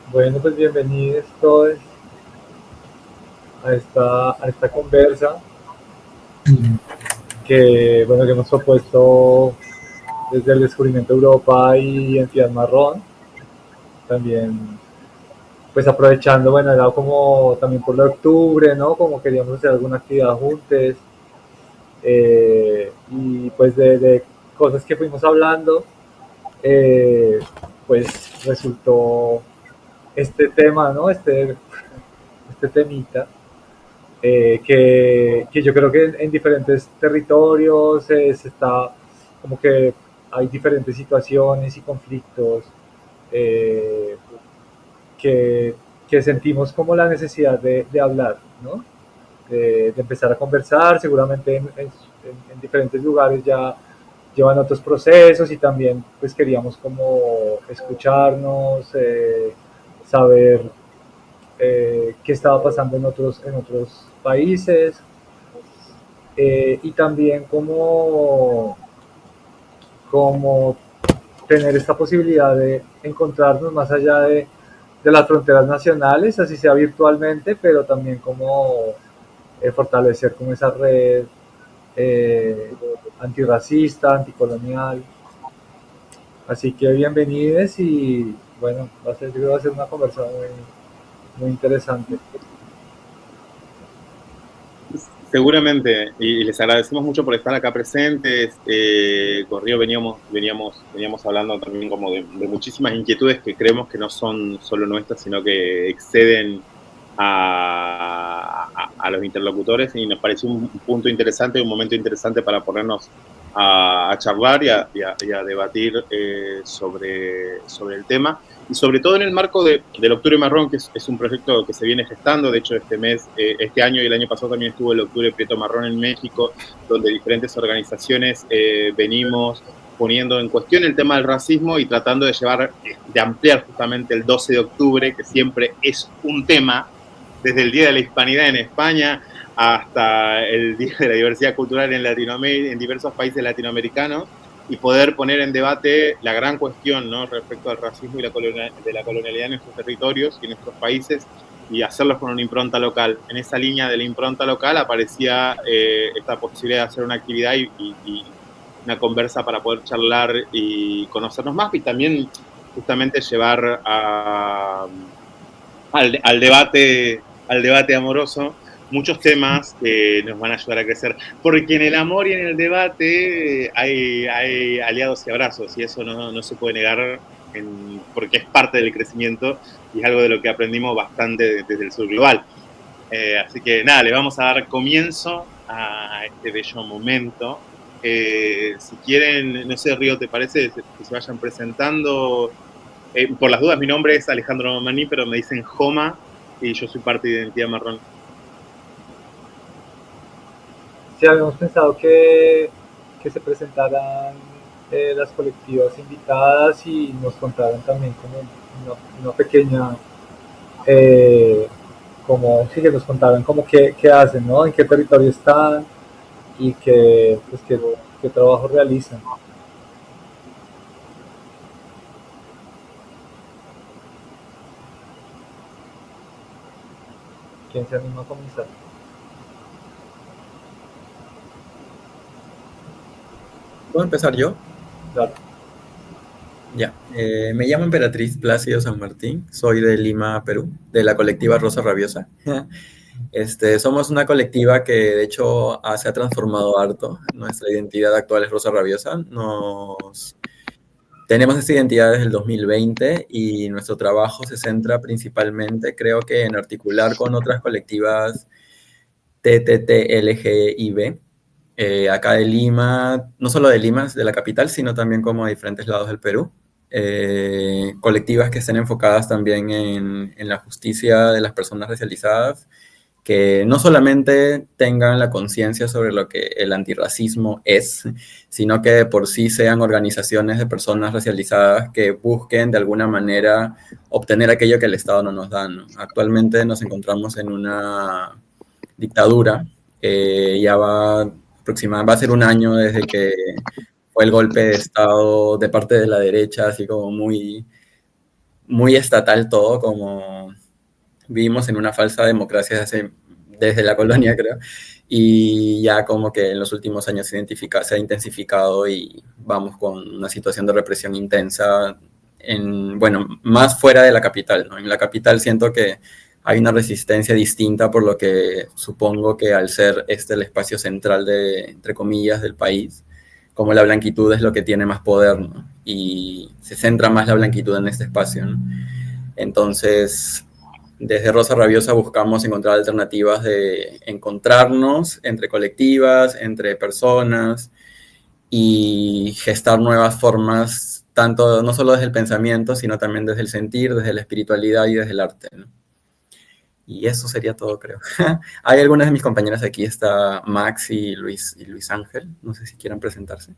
Bueno, pues bienvenidos todos a esta conversa que hemos propuesto desde el descubrimiento de Europa y Identidad Marrón. También, pues aprovechando, bueno, era como también por lo de octubre, ¿no? Como queríamos hacer alguna actividad juntos. Y pues de cosas que fuimos hablando, eh, pues resultó este tema, ¿no? Este temita que yo creo que en diferentes territorios se está como que hay diferentes situaciones y conflictos eh, que, que, sentimos como la necesidad de hablar, ¿no? De empezar a conversar, seguramente en diferentes lugares ya llevan otros procesos y también pues queríamos como escucharnos, saber qué estaba pasando en otros países, y también como tener esta posibilidad de encontrarnos más allá de las fronteras nacionales, así sea virtualmente, pero también como fortalecer como esa red eh, antirracista, anticolonial. Así que bienvenidos y bueno, yo creo que va a ser una conversación muy interesante. Seguramente, y les agradecemos mucho por estar acá presentes. Con Río veníamos hablando también como de muchísimas inquietudes que creemos que no son solo nuestras, sino que exceden a los interlocutores y nos pareció un punto interesante, un momento interesante para ponernos a charlar y a debatir sobre el tema y sobre todo en el marco del Octubre Marrón, que es un proyecto que se viene gestando. De hecho, este mes, este año y el año pasado también estuvo el Octubre Prieto Marrón en México, donde diferentes organizaciones venimos poniendo en cuestión el tema del racismo y tratando de llevar, de ampliar justamente el 12 de octubre, que siempre es un tema, desde el Día de la Hispanidad en España hasta el Día de la Diversidad Cultural en Latinoamérica, en diversos países latinoamericanos, y poder poner en debate la gran cuestión, ¿no?, respecto al racismo y de la colonialidad en nuestros territorios y en nuestros países, y hacerlos con una impronta local. En esa línea de la impronta local aparecía esta posibilidad de hacer una actividad y una conversa para poder charlar y conocernos más, y también justamente llevar al debate amoroso muchos temas que nos van a ayudar a crecer. Porque en el amor y en el debate hay aliados y abrazos, y eso no se puede negar porque es parte del crecimiento y es algo de lo que aprendimos bastante desde el sur global. Así que nada, le vamos a dar comienzo a este bello momento. Si quieren, no sé, Río, ¿te parece que se vayan presentando? Por las dudas, mi nombre es Alejandro Maní, pero me dicen Joma y yo soy parte de Identidad Marrón. Sí, habíamos pensado que se presentaran las colectivas invitadas y nos contaran también como una pequeña, eh, como sí que nos contaran como qué hacen, ¿no? En qué territorio están y qué trabajo realizan. ¿Quién se anima a comenzar? ¿Puedo empezar yo? Claro. Ya. Me llamo Emperatriz Plácido San Martín, soy de Lima, Perú, de la colectiva Rosa Rabiosa. Somos una colectiva que de hecho se ha transformado harto. Nuestra identidad actual es Rosa Rabiosa. Tenemos esta identidad desde el 2020 y nuestro trabajo se centra principalmente, creo que en articular con otras colectivas TTTLGIB, acá de Lima, no solo de Lima, de la capital, sino también como de diferentes lados del Perú. Colectivas que estén enfocadas también en la justicia de las personas racializadas, que no solamente tengan la conciencia sobre lo que el antirracismo es, sino que de por sí sean organizaciones de personas racializadas que busquen de alguna manera obtener aquello que el Estado no nos da, ¿no? Actualmente nos encontramos en una dictadura. Va a ser un año desde que fue el golpe de Estado de parte de la derecha, así como muy muy estatal todo, como vivimos en una falsa democracia desde la colonia, creo, y ya como que en los últimos años se ha intensificado y vamos con una situación de represión intensa, bueno, más fuera de la capital, ¿no? En la capital siento que hay una resistencia distinta, por lo que supongo que al ser este el espacio central entre comillas, del país, como la blanquitud es lo que tiene más poder, ¿no? Y se centra más la blanquitud en este espacio, ¿no? Entonces, desde Rosa Rabiosa buscamos encontrar alternativas de encontrarnos entre colectivas, entre personas y gestar nuevas formas, tanto no solo desde el pensamiento, sino también desde el sentir, desde la espiritualidad y desde el arte, ¿no? Y eso sería todo, creo. Hay algunas de mis compañeras aquí, está Max y Luis Ángel, no sé si quieran presentarse.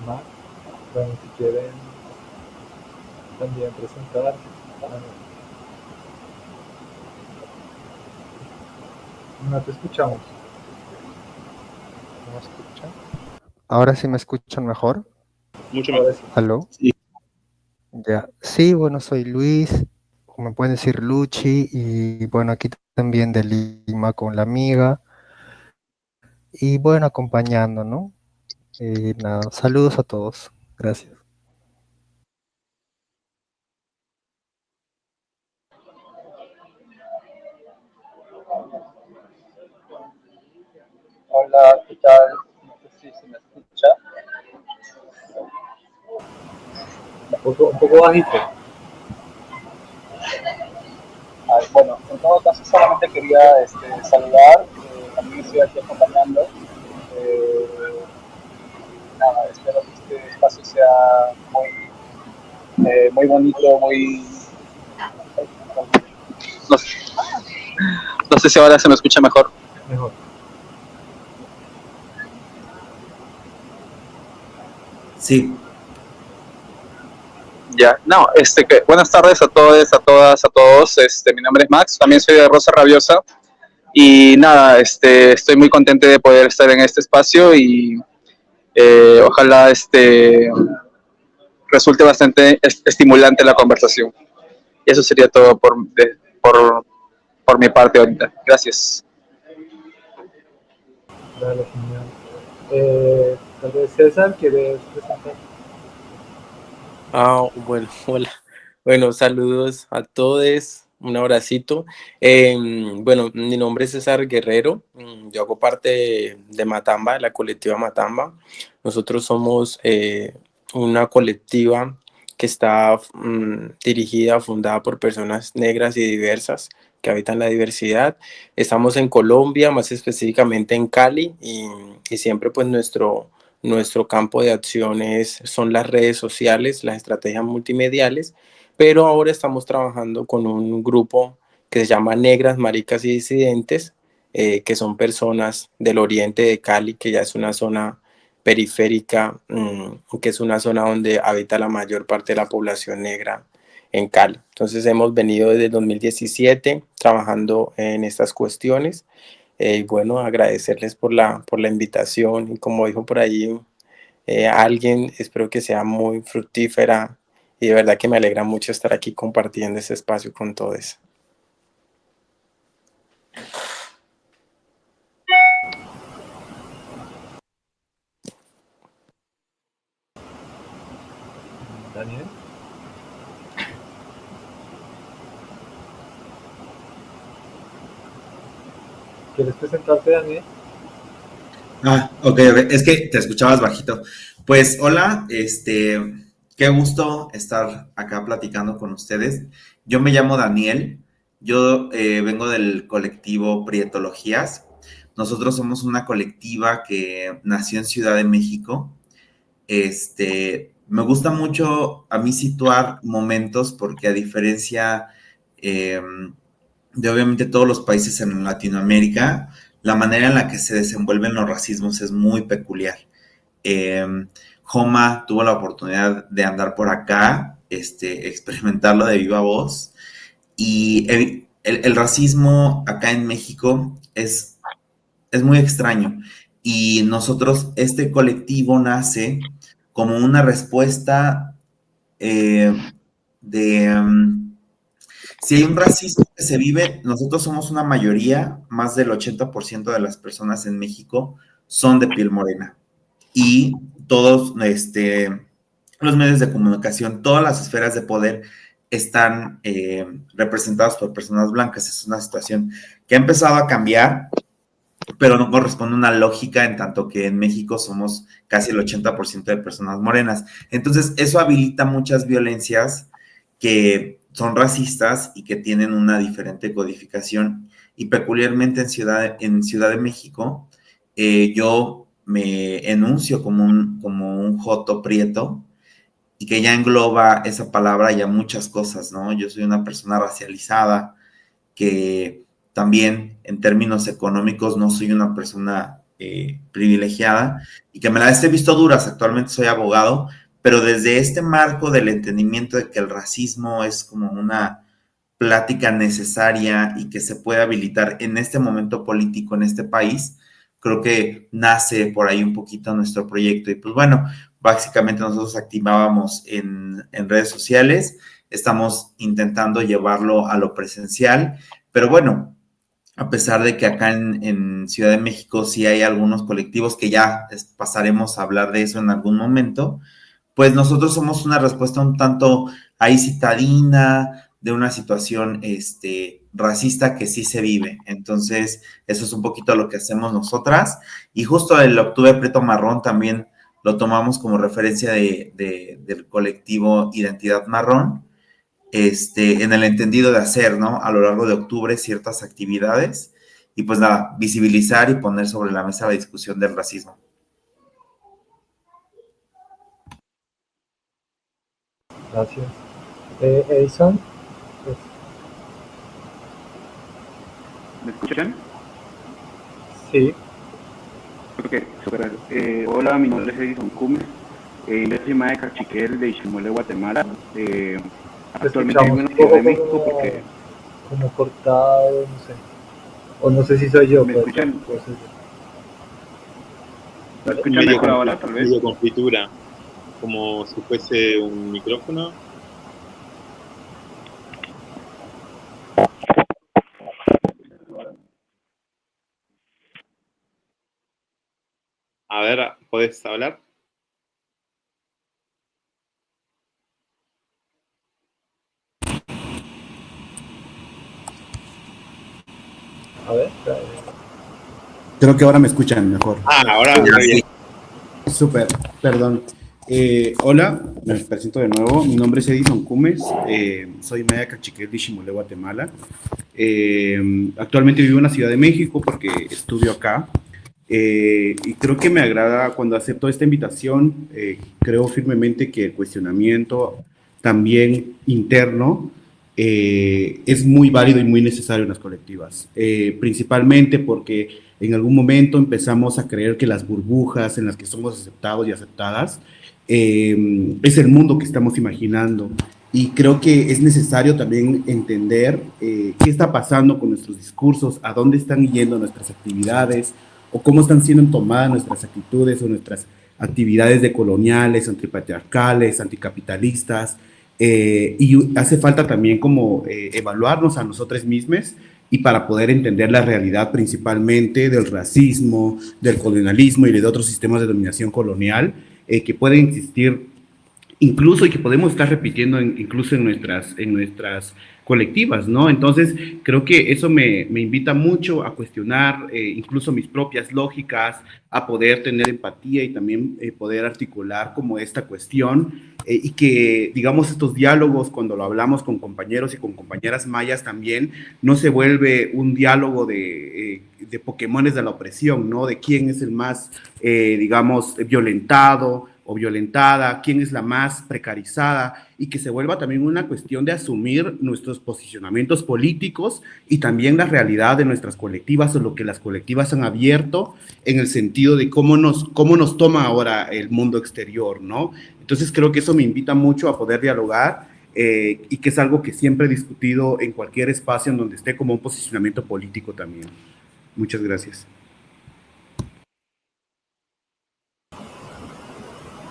Max, bueno, si quieren también presentarse. No te escuchamos. ¿No me escuchan? ¿Ahora sí me escuchan mejor? Mucho Ahora mejor. sí. ¿Aló? Sí. Ya. Sí, bueno, soy Luis, o me pueden decir Luchi, y bueno, aquí también de Lima con la amiga, y bueno, acompañando, ¿no? Nada, saludos a todos. Gracias. Hola, ¿qué tal? No sé si se me escucha. Un poco bajito. Bueno, en todo caso solamente quería saludar, también estoy aquí acompañando. Nada, espero que este espacio sea muy bonito, muy... No, no sé si ahora se me escucha mejor. Mejor. Sí. Ya, no, buenas tardes a todos, a todas, a todos. Mi nombre es Max, también soy de Rosa Rabiosa. Y nada, estoy muy contento de poder estar en este espacio y ojalá resulte bastante estimulante la conversación. Y eso sería todo por mi parte ahorita. Gracias. Dale, genial. Tal vez César, ¿quieres presentar? Bueno, hola. Bueno, saludos a todos, un abracito. Bueno, mi nombre es César Guerrero, yo hago parte de Matamba, de la colectiva Matamba. Nosotros somos una colectiva que está dirigida, fundada por personas negras y diversas que habitan la diversidad. Estamos en Colombia, más específicamente en Cali, y siempre pues nuestro campo de acciones son las redes sociales, las estrategias multimediales, pero ahora estamos trabajando con un grupo que se llama Negras, Maricas y Disidentes, que son personas del oriente de Cali, que ya es una zona periférica, que es una zona donde habita la mayor parte de la población negra en Cali. Entonces hemos venido desde el 2017 trabajando en estas cuestiones. Bueno, agradecerles por la invitación y como dijo por ahí alguien, espero que sea muy fructífera y de verdad que me alegra mucho estar aquí compartiendo ese espacio con todos. Daniel. ¿Quieres presentarte, Daniel? Ok, es que te escuchabas bajito. Pues hola, qué gusto estar acá platicando con ustedes. Yo me llamo Daniel, yo vengo del colectivo Prietologías. Nosotros somos una colectiva que nació en Ciudad de México. Me gusta mucho a mí situar momentos porque a diferencia de obviamente todos los países en Latinoamérica, la manera en la que se desenvuelven los racismos es muy peculiar. Joma tuvo la oportunidad de andar por acá, experimentarlo de viva voz, Y el racismo acá en México es muy extraño. Y nosotros, este colectivo nace como una respuesta de... si hay un racismo que se vive, nosotros somos una mayoría, más del 80% de las personas en México son de piel morena. Y todos los medios de comunicación, todas las esferas de poder están representados por personas blancas. Es una situación que ha empezado a cambiar, pero no corresponde a una lógica en tanto que en México somos casi el 80% de personas morenas. Entonces, eso habilita muchas violencias que son racistas y que tienen una diferente codificación. Y peculiarmente en Ciudad de México, yo me enuncio como un joto prieto y que ya engloba esa palabra ya muchas cosas, ¿no? Yo soy una persona racializada, que también en términos económicos no soy una persona privilegiada y que me las he visto duras. Actualmente soy abogado, pero desde este marco del entendimiento de que el racismo es como una plática necesaria y que se puede habilitar en este momento político en este país, creo que nace por ahí un poquito nuestro proyecto. Y pues bueno, básicamente nosotros activábamos en redes sociales, estamos intentando llevarlo a lo presencial, pero bueno, a pesar de que acá en Ciudad de México sí hay algunos colectivos que ya pasaremos a hablar de eso en algún momento, pues nosotros somos una respuesta un tanto ahí citadina de una situación racista que sí se vive. Entonces, eso es un poquito lo que hacemos nosotras. Y justo el Octubre Prieto Marrón también lo tomamos como referencia del colectivo Identidad Marrón, en el entendido de hacer, ¿no? A lo largo de octubre ciertas actividades y pues nada, visibilizar y poner sobre la mesa la discusión del racismo. Gracias. Edison, pues, ¿Me escuchan? sí, Ok, super. Hola, mi nombre es Edison Cumes. Yo soy de Cachiquel de Ishimole, Guatemala. te Actualmente vivo escuchamos en un la Ciudad poco de México porque... como cortado, no sé. O no sé si soy yo. ¿Me Pues, escuchan? pues, sí. ¿Me escuchan mejor ahora, tal vez? Medio confitura, como si fuese un micrófono. A ver, ¿podés hablar? A ver, Creo que ahora me escuchan mejor. Ahora Sí. Súper, perdón. Hola, me presento de nuevo. Mi nombre es Edison Cumes. Soy Maya Cachiquel de Ishimole, Guatemala. Actualmente vivo en la Ciudad de México porque estudio acá. Y creo que me agrada cuando acepto esta invitación. Creo firmemente que el cuestionamiento también interno es muy válido y muy necesario en las colectivas, principalmente porque en algún momento empezamos a creer que las burbujas en las que somos aceptados y aceptadas es el mundo que estamos imaginando. Y creo que es necesario también entender qué está pasando con nuestros discursos, a dónde están yendo nuestras actividades, o cómo están siendo tomadas nuestras actitudes o nuestras actividades decoloniales, antipatriarcales, anticapitalistas, y hace falta también como evaluarnos a nosotros mismos y para poder entender la realidad principalmente del racismo, del colonialismo y de otros sistemas de dominación colonial que pueden existir incluso y que podemos estar repitiendo incluso en nuestras colectivas, ¿no? Entonces, creo que eso me invita mucho a cuestionar incluso mis propias lógicas, a poder tener empatía y también poder articular como esta cuestión y que, digamos, estos diálogos, cuando lo hablamos con compañeros y con compañeras mayas también, no se vuelve un diálogo de Pokémones de la opresión, ¿no? De quién es el más, digamos, violentado o violentada, quién es la más precarizada, y que se vuelva también una cuestión de asumir nuestros posicionamientos políticos y también la realidad de nuestras colectivas o lo que las colectivas han abierto en el sentido de cómo nos toma ahora el mundo exterior, ¿no? Entonces creo que eso me invita mucho a poder dialogar y que es algo que siempre he discutido en cualquier espacio en donde esté como un posicionamiento político también. Muchas gracias.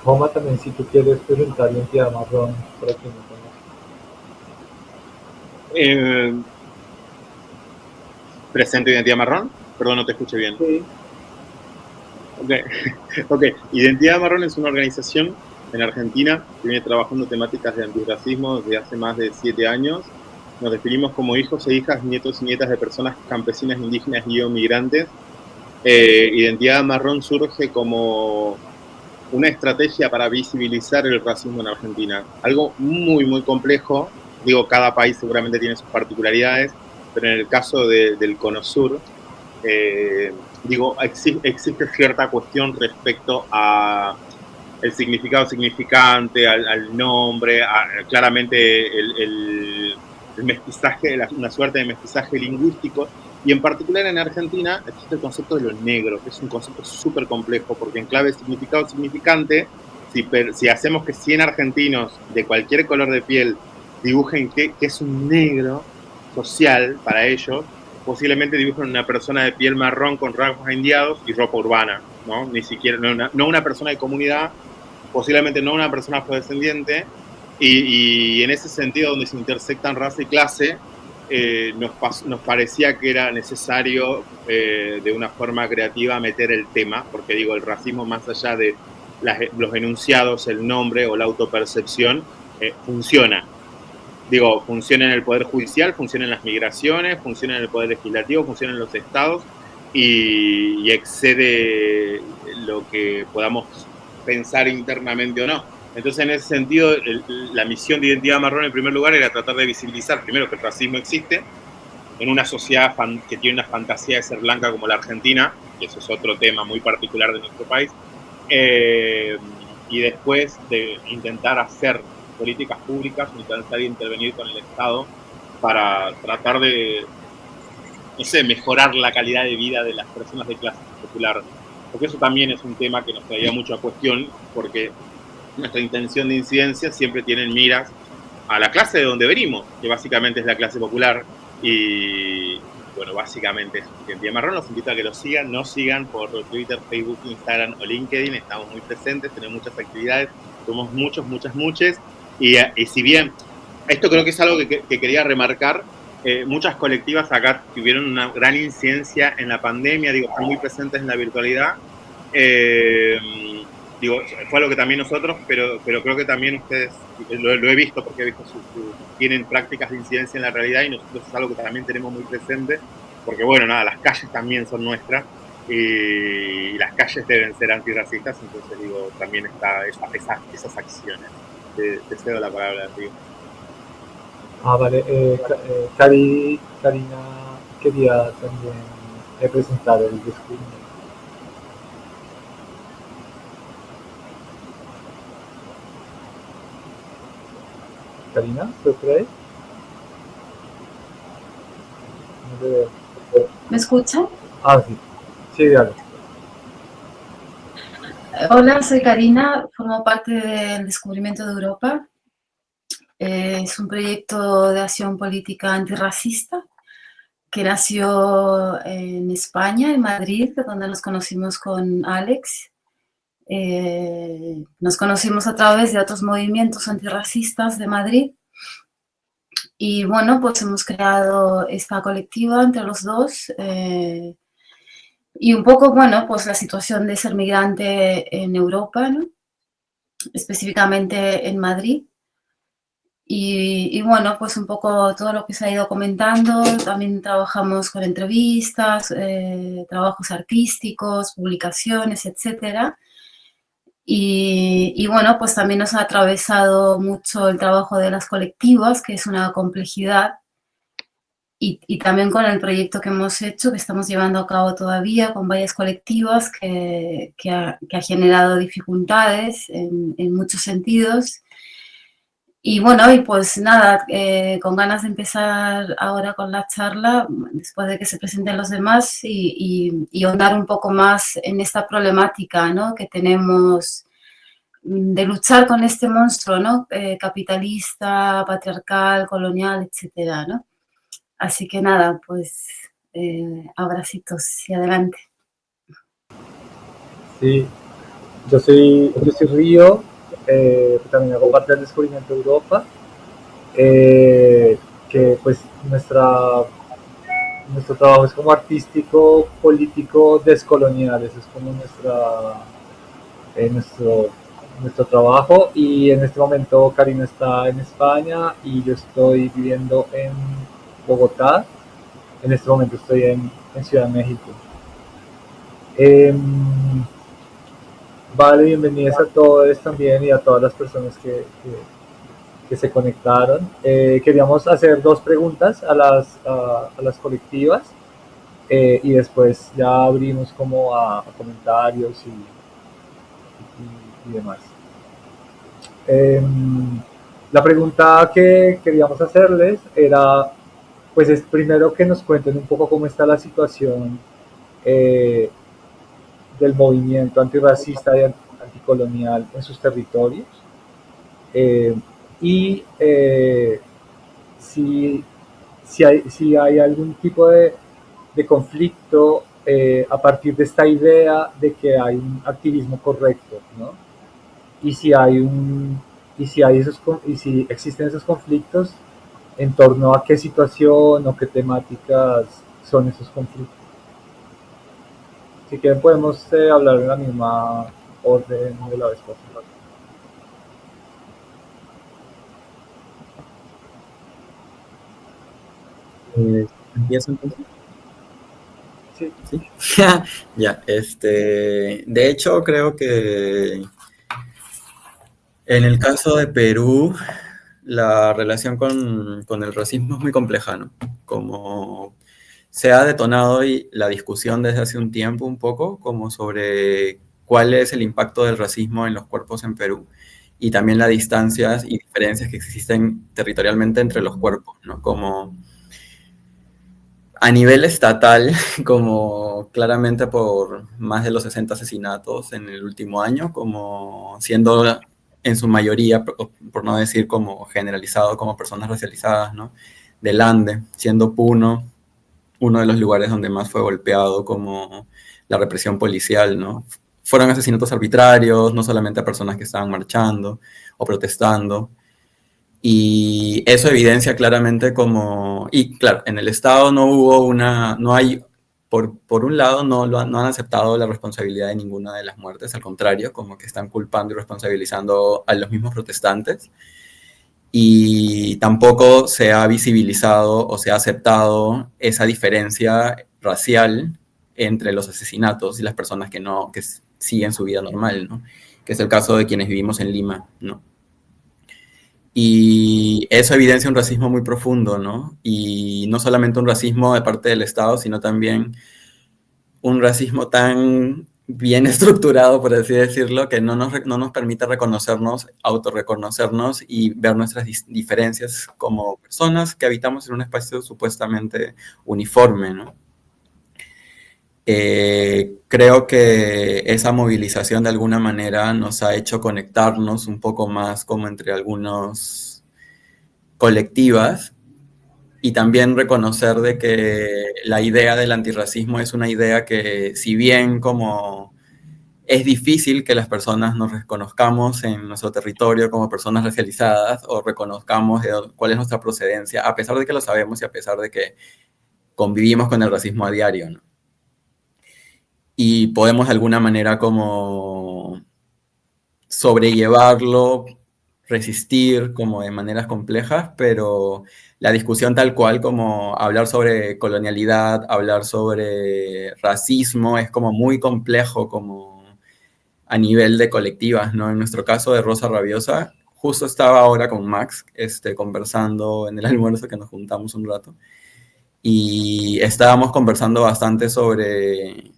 Joma, también si tú quieres presentar Identidad Marrón, por aquí no tengo. ¿Presento Identidad Marrón? Perdón, no te escuché bien. Sí. Ok. Identidad Marrón es una organización en Argentina que viene trabajando temáticas de antirracismo desde hace más de 7 años. Nos definimos como hijos e hijas, nietos y nietas de personas campesinas, indígenas y o migrantes. Identidad Marrón surge como una estrategia para visibilizar el racismo en Argentina. Algo muy, muy complejo. Digo, cada país seguramente tiene sus particularidades, pero en el caso del Cono Sur, existe cierta cuestión respecto a el significado significante, al nombre, claramente el mestizaje, una suerte de mestizaje lingüístico, y en particular en Argentina existe el concepto de lo negro, que es un concepto súper complejo, porque en clave significado significante, si hacemos que 100 argentinos de cualquier color de piel dibujen que es un negro social para ellos, posiblemente dibujen una persona de piel marrón con rasgos indiados y ropa urbana, ¿no? Ni siquiera, no una persona de comunidad, posiblemente no una persona afrodescendiente, y en ese sentido donde se intersectan raza y clase, nos parecía que era necesario de una forma creativa meter el tema, porque digo, el racismo más allá de los enunciados, el nombre o la autopercepción, funciona. Digo, funciona en el Poder Judicial, funciona en las migraciones, funciona en el Poder Legislativo, funciona en los estados y excede lo que podamos pensar internamente o no. Entonces, en ese sentido, la misión de Identidad Marrón, en primer lugar, era tratar de visibilizar, primero, que el racismo existe en una sociedad que tiene una fantasía de ser blanca como la Argentina, y eso es otro tema muy particular de nuestro país, y después de intentar hacer políticas públicas, intentar intervenir con el Estado para tratar de, no sé, mejorar la calidad de vida de las personas de clase popular. Porque eso también es un tema que nos traía mucho a cuestión, porque nuestra intención de incidencia siempre tiene en miras a la clase de donde venimos, que básicamente es la clase popular, y bueno, básicamente es Identidad Marrón. Los invito a que los sigan, nos sigan por Twitter, Facebook, Instagram o LinkedIn, estamos muy presentes, tenemos muchas actividades, somos muchas, y si bien, esto creo que es algo que quería remarcar, muchas colectivas acá tuvieron una gran incidencia en la pandemia, digo, están muy presentes en la virtualidad, digo, fue algo que también nosotros, pero creo que también ustedes, lo he visto porque he visto tienen prácticas de incidencia en la realidad, y nosotros es algo que también tenemos muy presente, porque bueno, nada, las calles también son nuestras, y las calles deben ser antirracistas, entonces digo, también está esas acciones. Te cedo la palabra, tío. Vale. Karina quería también presentar el discurso. Karina, ¿estás por ahí? ¿Me escuchan? Sí. Sí, dale. Hola, soy Karina, formo parte del Descubrimiento de Europa. Es un proyecto de acción política antirracista que nació en España, en Madrid, donde nos conocimos con Alex. Nos conocimos a través de otros movimientos antirracistas de Madrid. Y bueno, pues hemos creado esta colectiva entre los dos. Y un poco, bueno, pues la situación de ser migrante en Europa, ¿no? Específicamente en Madrid. Y bueno, pues un poco todo lo que se ha ido comentando. También trabajamos con entrevistas, trabajos artísticos, publicaciones, etcétera. Y bueno, pues también nos ha atravesado mucho el trabajo de las colectivas, que es una complejidad. Y también con el proyecto que hemos hecho, que estamos llevando a cabo todavía con varias colectivas, que ha generado dificultades en muchos sentidos. Y bueno, y pues nada, con ganas de empezar ahora con la charla, después de que se presenten los demás, y ahondar un poco más en esta problemática, ¿no?, que tenemos de luchar con este monstruo, ¿no? Capitalista, patriarcal, colonial, etcétera, ¿no? Así que nada, pues abracitos y adelante. Sí, yo soy Río, también hago parte del descubrimiento de Europa, que pues nuestro trabajo es como artístico, político, descolonial, eso es como nuestro trabajo, y en este momento Karina está en España y yo estoy viviendo en Bogotá. En este momento estoy en Ciudad de México. Vale, bienvenidas a todos también y a todas las personas que se conectaron. Queríamos hacer 2 preguntas a las colectivas, y después ya abrimos como a comentarios y demás. La pregunta que queríamos hacerles era, pues es primero que nos cuenten un poco cómo está la situación del movimiento antirracista y anticolonial en sus territorios, y si hay algún tipo de conflicto a partir de esta idea de que hay un activismo correcto, ¿no? Y si existen esos conflictos, en torno a qué situación o qué temáticas son esos conflictos. Si quieren podemos hablar en la misma orden de la vez pasada. ¿Empiezo entonces? Sí. ¿Sí? Ya, de hecho creo que en el caso de Perú, la relación con el racismo es muy compleja, ¿no? Como se ha detonado y la discusión desde hace un tiempo un poco, como sobre cuál es el impacto del racismo en los cuerpos en Perú, y también las distancias y diferencias que existen territorialmente entre los cuerpos, ¿no? Como a nivel estatal, como claramente por más de los 60 asesinatos en el último año, como siendo en su mayoría, por no decir como generalizado, como personas racializadas, ¿no? Del Ande, siendo Puno uno de los lugares donde más fue golpeado como la represión policial, ¿no? Fueron asesinatos arbitrarios, no solamente a personas que estaban marchando o protestando, y eso evidencia claramente como, y claro, en el Estado no hay, por un lado, no han aceptado la responsabilidad de ninguna de las muertes, al contrario, como que están culpando y responsabilizando a los mismos protestantes, y tampoco se ha visibilizado o se ha aceptado esa diferencia racial entre los asesinatos y las personas que siguen su vida normal, ¿no? Que es el caso de quienes vivimos en Lima, ¿no? Y eso evidencia un racismo muy profundo, ¿no? Y no solamente un racismo de parte del Estado, sino también un racismo tan bien estructurado, por así decirlo, que no nos permite reconocernos, autorreconocernos y ver nuestras diferencias como personas que habitamos en un espacio supuestamente uniforme, ¿no? Creo que esa movilización de alguna manera nos ha hecho conectarnos un poco más como entre algunos colectivas, y también reconocer de que la idea del antirracismo es una idea que, si bien como es difícil que las personas nos reconozcamos en nuestro territorio como personas racializadas o reconozcamos cuál es nuestra procedencia, a pesar de que lo sabemos y a pesar de que convivimos con el racismo a diario, ¿no? Y podemos de alguna manera como sobrellevarlo, resistir como de maneras complejas, pero la discusión tal cual como hablar sobre colonialidad, hablar sobre racismo, es como muy complejo como a nivel de colectivas, ¿no? En nuestro caso de Rosa Rabiosa, justo estaba ahora con Max conversando en el almuerzo, que nos juntamos un rato, y estábamos conversando bastante sobre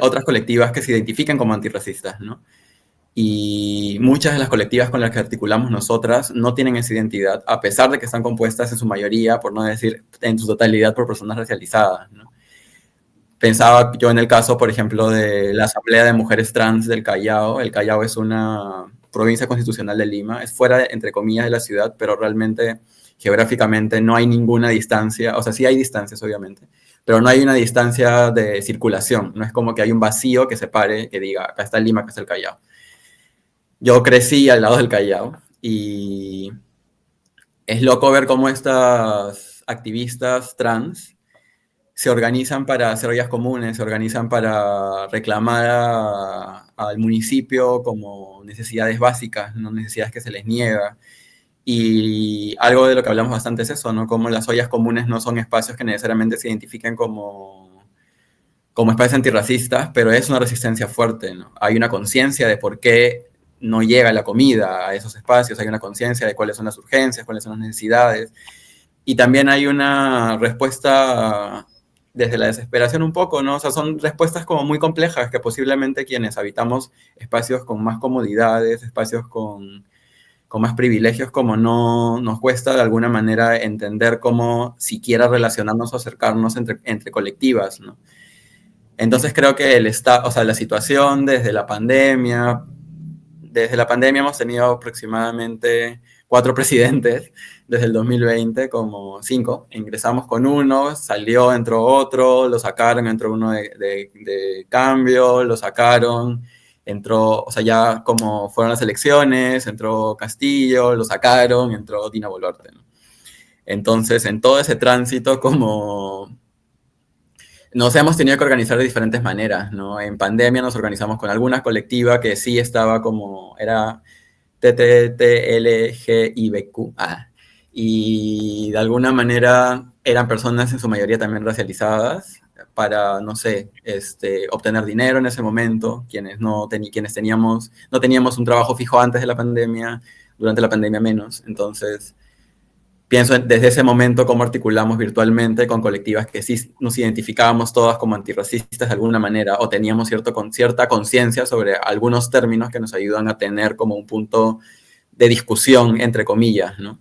otras colectivas que se identifican como antirracistas, ¿no? Y muchas de las colectivas con las que articulamos nosotras no tienen esa identidad, a pesar de que están compuestas en su mayoría, por no decir en su totalidad, por personas racializadas, ¿no? Pensaba yo en el caso, por ejemplo, de la Asamblea de Mujeres Trans del Callao. El Callao es una provincia constitucional de Lima, es fuera, entre comillas, de la ciudad, pero realmente geográficamente no hay ninguna distancia, o sea, sí hay distancias, obviamente, pero no hay una distancia de circulación, no es como que hay un vacío que separe, que diga, acá está Lima, acá está el Callao. Yo crecí al lado del Callao y es loco ver cómo estas activistas trans se organizan para hacer ollas comunes, se organizan para reclamar al municipio como necesidades básicas, no necesidades que se les niega. Y algo de lo que hablamos bastante es eso, ¿no? Como las ollas comunes no son espacios que necesariamente se identifiquen como espacios antirracistas, pero es una resistencia fuerte, ¿no? Hay una conciencia de por qué no llega la comida a esos espacios, hay una conciencia de cuáles son las urgencias, cuáles son las necesidades, y también hay una respuesta desde la desesperación un poco, ¿no? O sea, son respuestas como muy complejas que posiblemente quienes habitamos espacios con más comodidades, espacios con más privilegios, como no nos cuesta de alguna manera entender cómo siquiera relacionarnos o acercarnos entre colectivas, ¿no? Entonces creo que o sea, la situación desde la pandemia hemos tenido aproximadamente 4 presidentes desde el 2020, como 5. Ingresamos con uno, salió, entró otro, lo sacaron, entró uno de cambio, lo sacaron, entró, o sea, ya como fueron las elecciones, entró Castillo, lo sacaron, entró Dina Boluarte, ¿no? Entonces, en todo ese tránsito, como nos hemos tenido que organizar de diferentes maneras, ¿no? En pandemia nos organizamos con alguna colectiva que sí estaba como, era TTTLGIBQ, y de alguna manera eran personas en su mayoría también racializadas para, no sé, obtener dinero en ese momento, quienes no teníamos un trabajo fijo antes de la pandemia, durante la pandemia menos. Entonces, pienso desde ese momento cómo articulamos virtualmente con colectivas que sí nos identificábamos todas como antirracistas de alguna manera, o teníamos cierta conciencia sobre algunos términos que nos ayudan a tener como un punto de discusión, entre comillas, ¿no?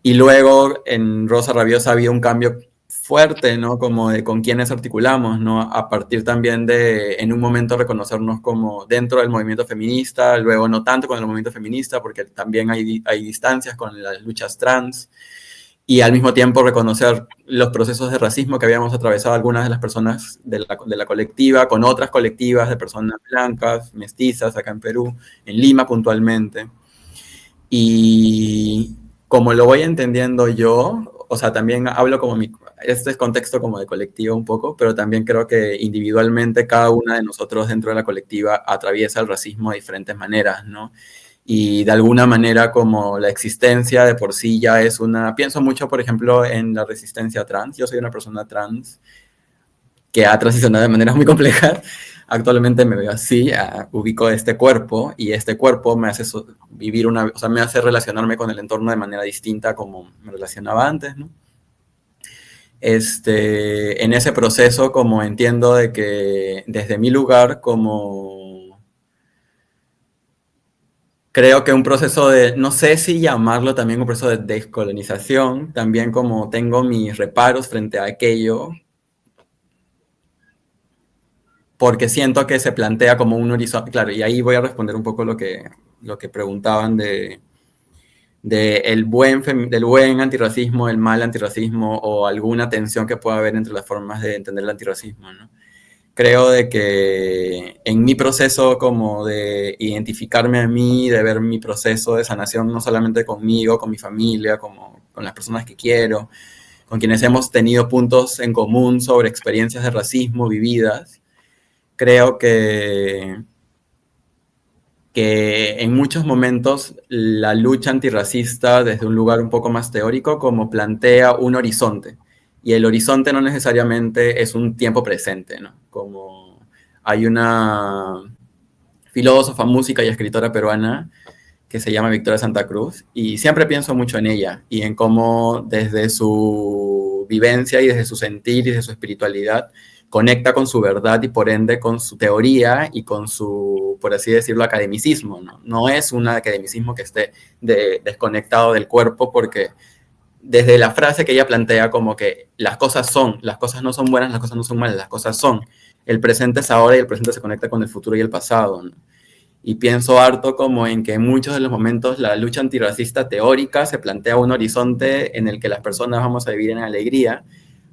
Y luego en Rosa Rabiosa había un cambio fuerte, ¿no? Como de con quienes articulamos, ¿no? A partir también de, en un momento, reconocernos como dentro del movimiento feminista, luego no tanto con el movimiento feminista, porque también hay distancias con las luchas trans, y al mismo tiempo reconocer los procesos de racismo que habíamos atravesado algunas de las personas de la colectiva, con otras colectivas de personas blancas, mestizas, acá en Perú, en Lima puntualmente. Y como lo voy entendiendo yo, o sea, también hablo como este es contexto como de colectivo un poco, pero también creo que individualmente cada una de nosotros dentro de la colectiva atraviesa el racismo de diferentes maneras, ¿no? Y de alguna manera como la existencia de por sí ya es pienso mucho, por ejemplo, en la resistencia trans. Yo soy una persona trans que ha transicionado de maneras muy complejas. Actualmente me veo así, ubico este cuerpo, y este cuerpo me hace vivir o sea, me hace relacionarme con el entorno de manera distinta como me relacionaba antes, ¿no? En ese proceso, como entiendo de que desde mi lugar, como creo que un proceso de, no sé si llamarlo también un proceso de descolonización, también como tengo mis reparos frente a aquello, porque siento que se plantea como un horizonte, claro, y ahí voy a responder un poco lo que preguntaban del buen antirracismo, el mal antirracismo, o alguna tensión que pueda haber entre las formas de entender el antirracismo, ¿no? Creo de que en mi proceso como de identificarme a mí, de ver mi proceso de sanación, no solamente conmigo, con mi familia, como con las personas que quiero, con quienes hemos tenido puntos en común sobre experiencias de racismo vividas, creo que en muchos momentos la lucha antirracista desde un lugar un poco más teórico como plantea un horizonte, y el horizonte no necesariamente es un tiempo presente, ¿no? Como hay una filósofa, música y escritora peruana que se llama Victoria Santa Cruz, y siempre pienso mucho en ella y en cómo desde su vivencia y desde su sentir y desde su espiritualidad conecta con su verdad y por ende con su teoría y con su, por así decirlo, academicismo, ¿no? No es un academicismo que esté desconectado del cuerpo, porque desde la frase que ella plantea como que las cosas no son buenas, las cosas no son malas, las cosas son. El presente es ahora y el presente se conecta con el futuro y el pasado, ¿no? Y pienso harto como en que en muchos de los momentos la lucha antirracista teórica se plantea un horizonte en el que las personas vamos a vivir en alegría,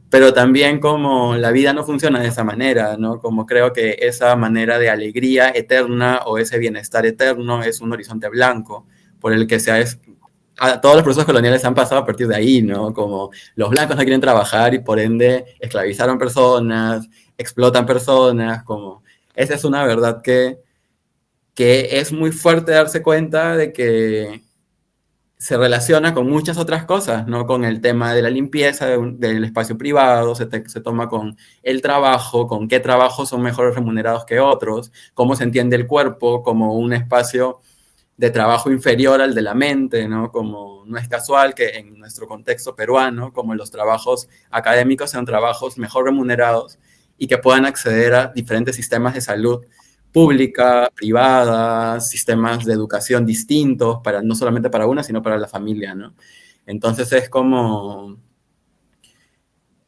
pero también como la vida no funciona de esa manera, ¿no? Como creo que esa manera de alegría eterna o ese bienestar eterno es un horizonte blanco por el que todos los procesos coloniales han pasado a partir de ahí, ¿no? Como los blancos no quieren trabajar y por ende esclavizaron personas, explotan personas, como esa es una verdad que es muy fuerte darse cuenta de que se relaciona con muchas otras cosas, ¿no? Con el tema de la limpieza del espacio privado, se toma con el trabajo, con qué trabajos son mejores remunerados que otros, cómo se entiende el cuerpo como un espacio de trabajo inferior al de la mente, ¿no? Como no es casual que en nuestro contexto peruano, como los trabajos académicos sean trabajos mejor remunerados y que puedan acceder a diferentes sistemas de salud pública, privada, sistemas de educación distintos, no solamente para una, sino para la familia, ¿no? Entonces es como,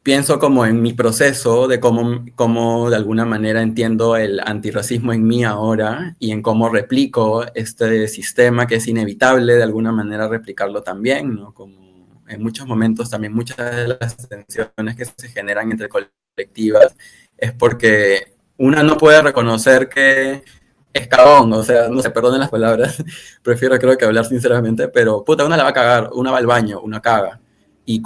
pienso como en mi proceso de cómo de alguna manera entiendo el antirracismo en mí ahora y en cómo replico este sistema que es inevitable de alguna manera replicarlo también, ¿no? Como en muchos momentos también muchas de las tensiones que se generan entre colectivas es porque una no puede reconocer que es cagón, o sea, no se perdonen las palabras, prefiero creo que hablar sinceramente, pero puta, una la va a cagar, una va al baño, una caga. Y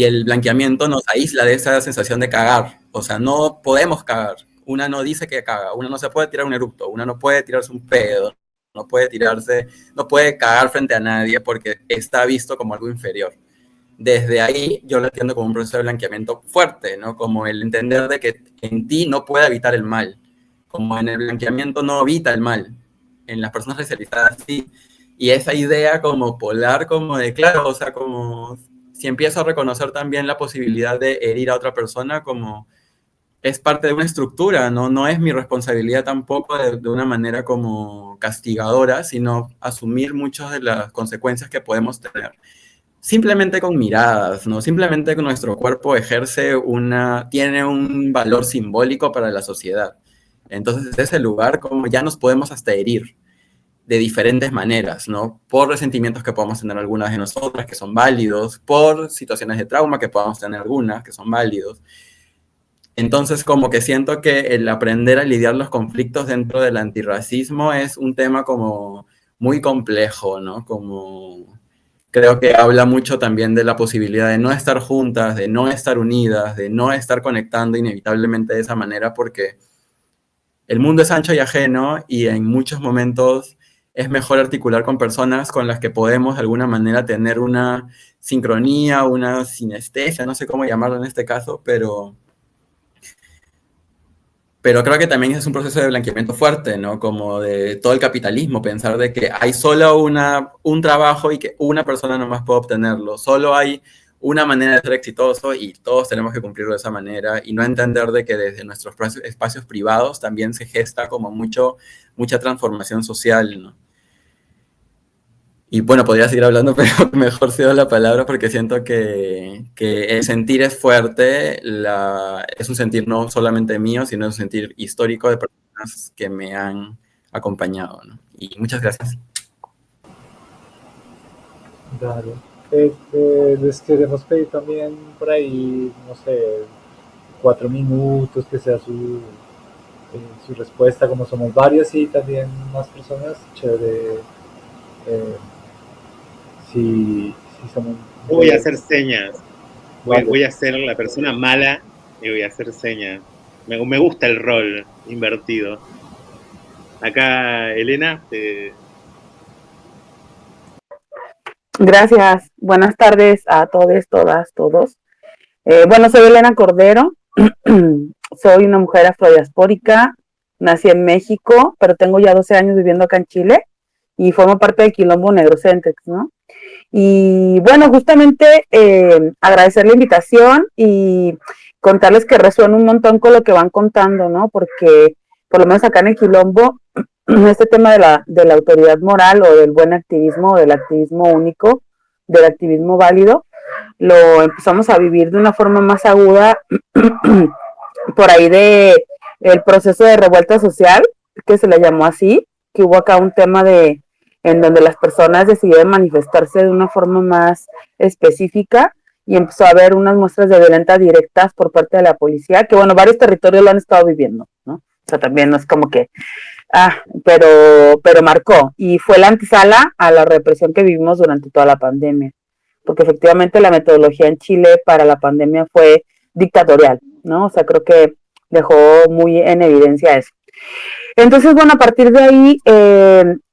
el blanqueamiento nos aísla de esa sensación de cagar, o sea, no podemos cagar, una no dice que caga, una no se puede tirar un eructo, una no puede tirarse un pedo, no puede cagar frente a nadie porque está visto como algo inferior. Desde ahí yo lo entiendo como un proceso de blanqueamiento fuerte, ¿no? Como el entender de que en ti no puede habitar el mal, como en el blanqueamiento no habita el mal, en las personas racializadas sí, y esa idea como polar, como de claro, o sea, como si empiezo a reconocer también la posibilidad de herir a otra persona, como es parte de una estructura, no es mi responsabilidad tampoco de una manera como castigadora, sino asumir muchas de las consecuencias que podemos tener simplemente con miradas, ¿no? Simplemente que nuestro cuerpo tiene un valor simbólico para la sociedad. Entonces, desde ese lugar, como ya nos podemos hasta herir de diferentes maneras, ¿no? Por resentimientos que podamos tener algunas de nosotras, que son válidos, por situaciones de trauma que podamos tener algunas, que son válidos. Entonces, como que siento que el aprender a lidiar los conflictos dentro del antirracismo es un tema como muy complejo, ¿no? Como creo que habla mucho también de la posibilidad de no estar juntas, de no estar unidas, de no estar conectando inevitablemente de esa manera, porque el mundo es ancho y ajeno y en muchos momentos es mejor articular con personas con las que podemos de alguna manera tener una sincronía, una sinestesia, no sé cómo llamarlo en este caso, pero creo que también es un proceso de blanqueamiento fuerte, ¿no? Como de todo el capitalismo, pensar de que hay solo un trabajo y que una persona nomás puede obtenerlo, solo hay una manera de ser exitoso y todos tenemos que cumplirlo de esa manera y no entender de que desde nuestros espacios privados también se gesta como mucha transformación social, ¿no? Y bueno, podría seguir hablando, pero mejor cedo la palabra porque siento que el sentir es fuerte, es un sentir no solamente mío, sino un sentir histórico de personas que me han acompañado, ¿no? Y muchas gracias. Dale. Les queremos pedir también por ahí, no sé, 4 minutos, que sea su respuesta, como somos varios y también más personas, chévere. Si somos... Voy a hacer señas. Voy a ser la persona mala y voy a hacer señas. Me gusta el rol invertido. Acá, Elena. Gracias. Buenas tardes a todos, todas, todos. Bueno, soy Elena Cordero. Soy una mujer afrodiaspórica. Nací en México, pero tengo ya 12 años viviendo acá en Chile y formo parte del Quilombo Negrocentex, ¿no? Y bueno, justamente agradecer la invitación y contarles que resueno un montón con lo que van contando, ¿no? Porque por lo menos acá en el Quilombo, este tema de la autoridad moral o del buen activismo, o del activismo único, del activismo válido, lo empezamos a vivir de una forma más aguda por ahí de el proceso de revuelta social, que se le llamó así, que hubo acá un tema en donde las personas decidieron manifestarse de una forma más específica y empezó a haber unas muestras de violencia directas por parte de la policía, que bueno, varios territorios lo han estado viviendo, ¿no? O sea, también no es como que, pero marcó, y fue la antesala a la represión que vivimos durante toda la pandemia, porque efectivamente la metodología en Chile para la pandemia fue dictatorial, ¿no? O sea, creo que dejó muy en evidencia eso. Entonces, bueno, a partir de ahí,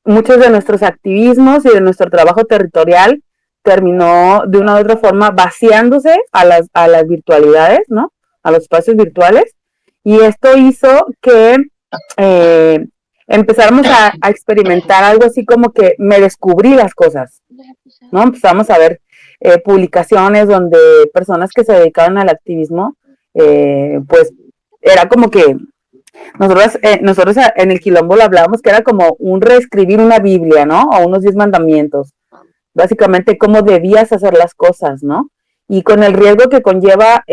muchos de nuestros activismos y de nuestro trabajo territorial terminó de una u otra forma vaciándose a las virtualidades, ¿no? A los espacios virtuales. Y esto hizo que empezáramos a experimentar algo así como que me descubrí las cosas, ¿no? Empezamos a ver publicaciones donde personas que se dedicaban al activismo, pues era como que nosotros en el Quilombo lo hablábamos que era como un reescribir una Biblia, ¿no? O unos 10 mandamientos. Básicamente cómo debías hacer las cosas, ¿no? Y con el riesgo que conlleva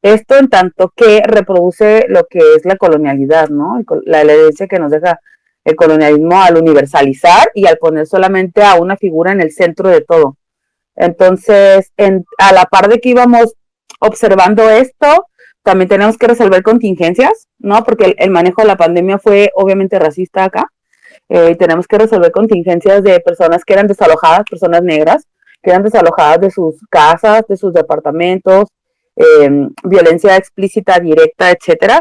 esto en tanto que reproduce lo que es la colonialidad, ¿no? La herencia que nos deja el colonialismo al universalizar y al poner solamente a una figura en el centro de todo. Entonces, a la par de que íbamos observando esto, también tenemos que resolver contingencias, ¿no? Porque el manejo de la pandemia fue obviamente racista acá. Tenemos que resolver contingencias de personas que eran desalojadas, personas negras, que eran desalojadas de sus casas, de sus departamentos, violencia explícita, directa, etcétera.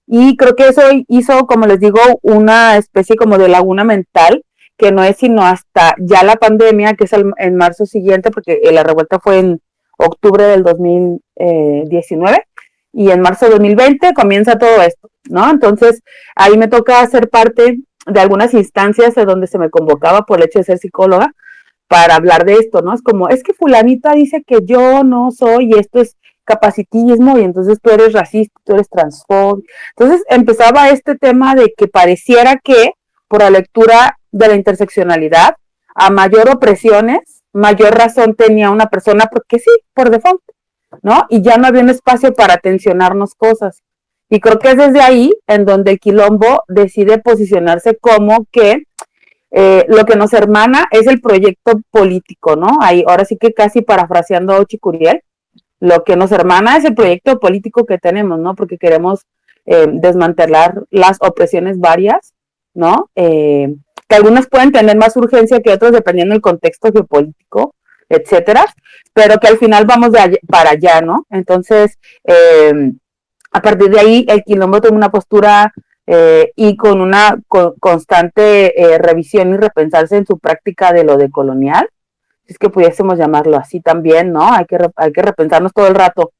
Y creo que eso hizo, como les digo, una especie como de laguna mental, que no es sino hasta ya la pandemia, que es en marzo siguiente, porque la revuelta fue en octubre del 2019, y en marzo de 2020 comienza todo esto, ¿no? Entonces, ahí me toca ser parte de algunas instancias de donde se me convocaba por el hecho de ser psicóloga para hablar de esto, ¿no? Es como, es que fulanita dice que yo no soy, y esto es capacitismo, y entonces tú eres racista, tú eres transfóbico. Entonces empezaba este tema de que pareciera que por la lectura de la interseccionalidad, a mayor opresiones, mayor razón tenía una persona, porque sí, por default, ¿no? Y ya no había un espacio para tensionarnos cosas. Y creo que es desde ahí en donde el Quilombo decide posicionarse como que lo que nos hermana es el proyecto político, ¿no? Ahí, ahora sí que casi parafraseando a Ochi Curiel, lo que nos hermana es el proyecto político que tenemos, ¿no? Porque queremos desmantelar las opresiones varias, ¿no? Que algunas pueden tener más urgencia que otras dependiendo del contexto geopolítico, etcétera, pero que al final vamos para allá, ¿no? Entonces, a partir de ahí, el Quilombo toma una postura y con una constante revisión y repensarse en su práctica de lo decolonial, si es que pudiésemos llamarlo así también, ¿no? Hay que repensarnos todo el rato.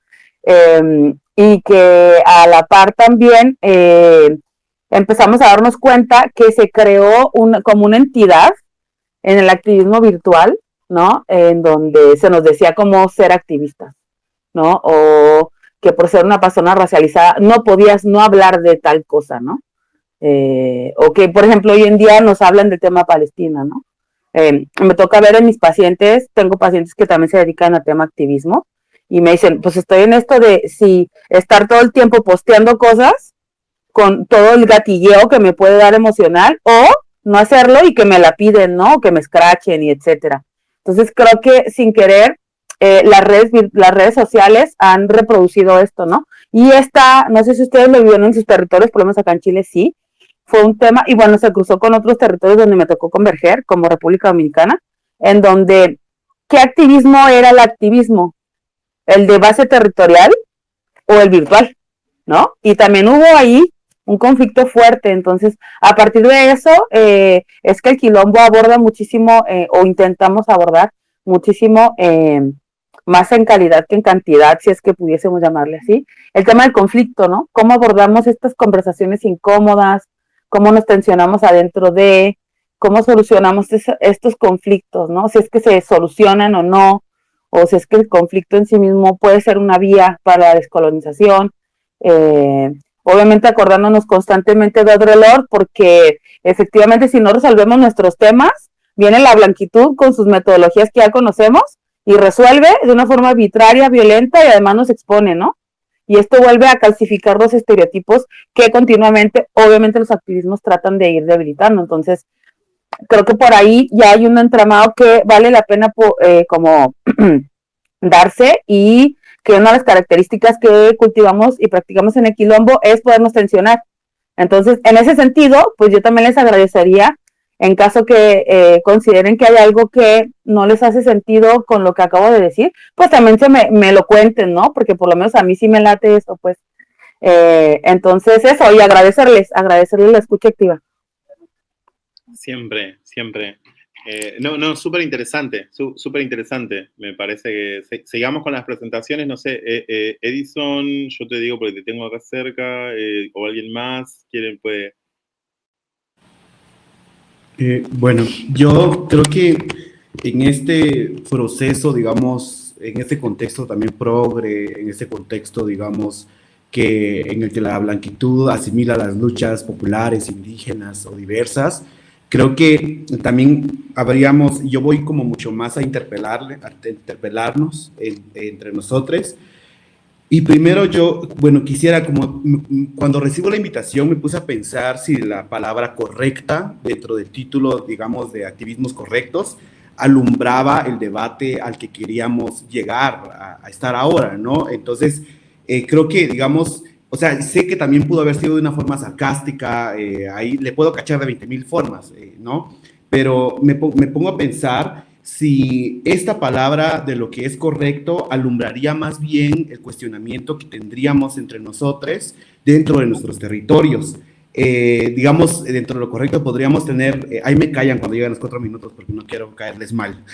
Y que a la par también empezamos a darnos cuenta que se creó como una entidad en el activismo virtual, ¿no? En donde se nos decía cómo ser activistas, ¿no? O que por ser una persona racializada no podías no hablar de tal cosa, ¿no? O que, por ejemplo, hoy en día nos hablan del tema Palestina, ¿no? Me toca ver en mis pacientes, tengo pacientes que también se dedican a tema activismo, y me dicen, pues estoy en esto de si estar todo el tiempo posteando cosas con todo el gatilleo que me puede dar emocional, o no hacerlo y que me la piden, ¿no? O que me escrachen y etcétera. Entonces creo que sin querer las redes sociales han reproducido esto, ¿no? Y no sé si ustedes lo vieron en sus territorios, por lo menos acá en Chile sí, fue un tema, y bueno, se cruzó con otros territorios donde me tocó converger, como República Dominicana, en donde, ¿qué activismo era el activismo? ¿El de base territorial o el virtual? ¿No? Y también hubo ahí un conflicto fuerte. Entonces, a partir de eso, es que el Quilombo aborda muchísimo, o intentamos abordar muchísimo, más en calidad que en cantidad, si es que pudiésemos llamarle así, el tema del conflicto, ¿no? ¿Cómo abordamos estas conversaciones incómodas? ¿Cómo nos tensionamos adentro de? ¿Cómo solucionamos estos conflictos, ¿no? Si es que se solucionan o no, o si es que el conflicto en sí mismo puede ser una vía para la descolonización. Obviamente acordándonos constantemente de Audre Lorde, porque efectivamente si no resolvemos nuestros temas, viene la blanquitud con sus metodologías que ya conocemos y resuelve de una forma arbitraria, violenta, y además nos expone, ¿no? Y esto vuelve a calcificar los estereotipos que continuamente, obviamente, los activismos tratan de ir debilitando. Entonces, creo que por ahí ya hay un entramado que vale la pena como darse, y que una de las características que cultivamos y practicamos en el Quilombo es podernos tensionar. Entonces, en ese sentido, pues yo también les agradecería, en caso que consideren que hay algo que no les hace sentido con lo que acabo de decir, pues también me lo cuenten, ¿no? Porque por lo menos a mí sí me late eso, pues. Entonces eso, y agradecerles la escucha activa. Siempre, siempre. No, súper interesante, súper interesante. Me parece que sigamos con las presentaciones. No sé, Edison, yo te digo porque te tengo acá cerca, o alguien más, quieren, puede. Bueno, yo creo que en este proceso, digamos, en este contexto también progre, en este contexto, digamos, en el que la blanquitud asimila las luchas populares, indígenas o diversas, creo que también yo voy como mucho más a interpelarnos entre nosotros. Y primero quisiera cuando recibo la invitación me puse a pensar si la palabra correcta dentro del título, digamos, de activismos correctos, alumbraba el debate al que queríamos llegar a estar ahora, ¿no? Entonces, creo que, digamos, o sea, sé que también pudo haber sido de una forma sarcástica, ahí le puedo cachar de 20,000 formas, ¿no? Pero me pongo a pensar si esta palabra de lo que es correcto alumbraría más bien el cuestionamiento que tendríamos entre nosotros dentro de nuestros territorios. Digamos, dentro de lo correcto podríamos tener, ahí me callan cuando llegan los 4 minutos porque no quiero caerles mal.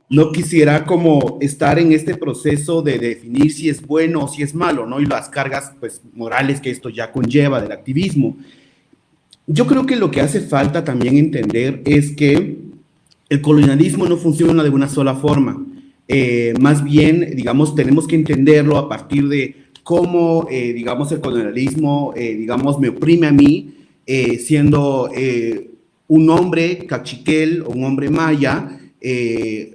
No quisiera como estar en este proceso de definir si es bueno o si es malo, ¿no? Y las cargas, pues, morales que esto ya conlleva del activismo. Yo creo que lo que hace falta también entender es que el colonialismo no funciona de una sola forma. Más bien, digamos, tenemos que entenderlo a partir de cómo, digamos, el colonialismo, digamos, me oprime a mí, siendo un hombre cachiquel o un hombre maya,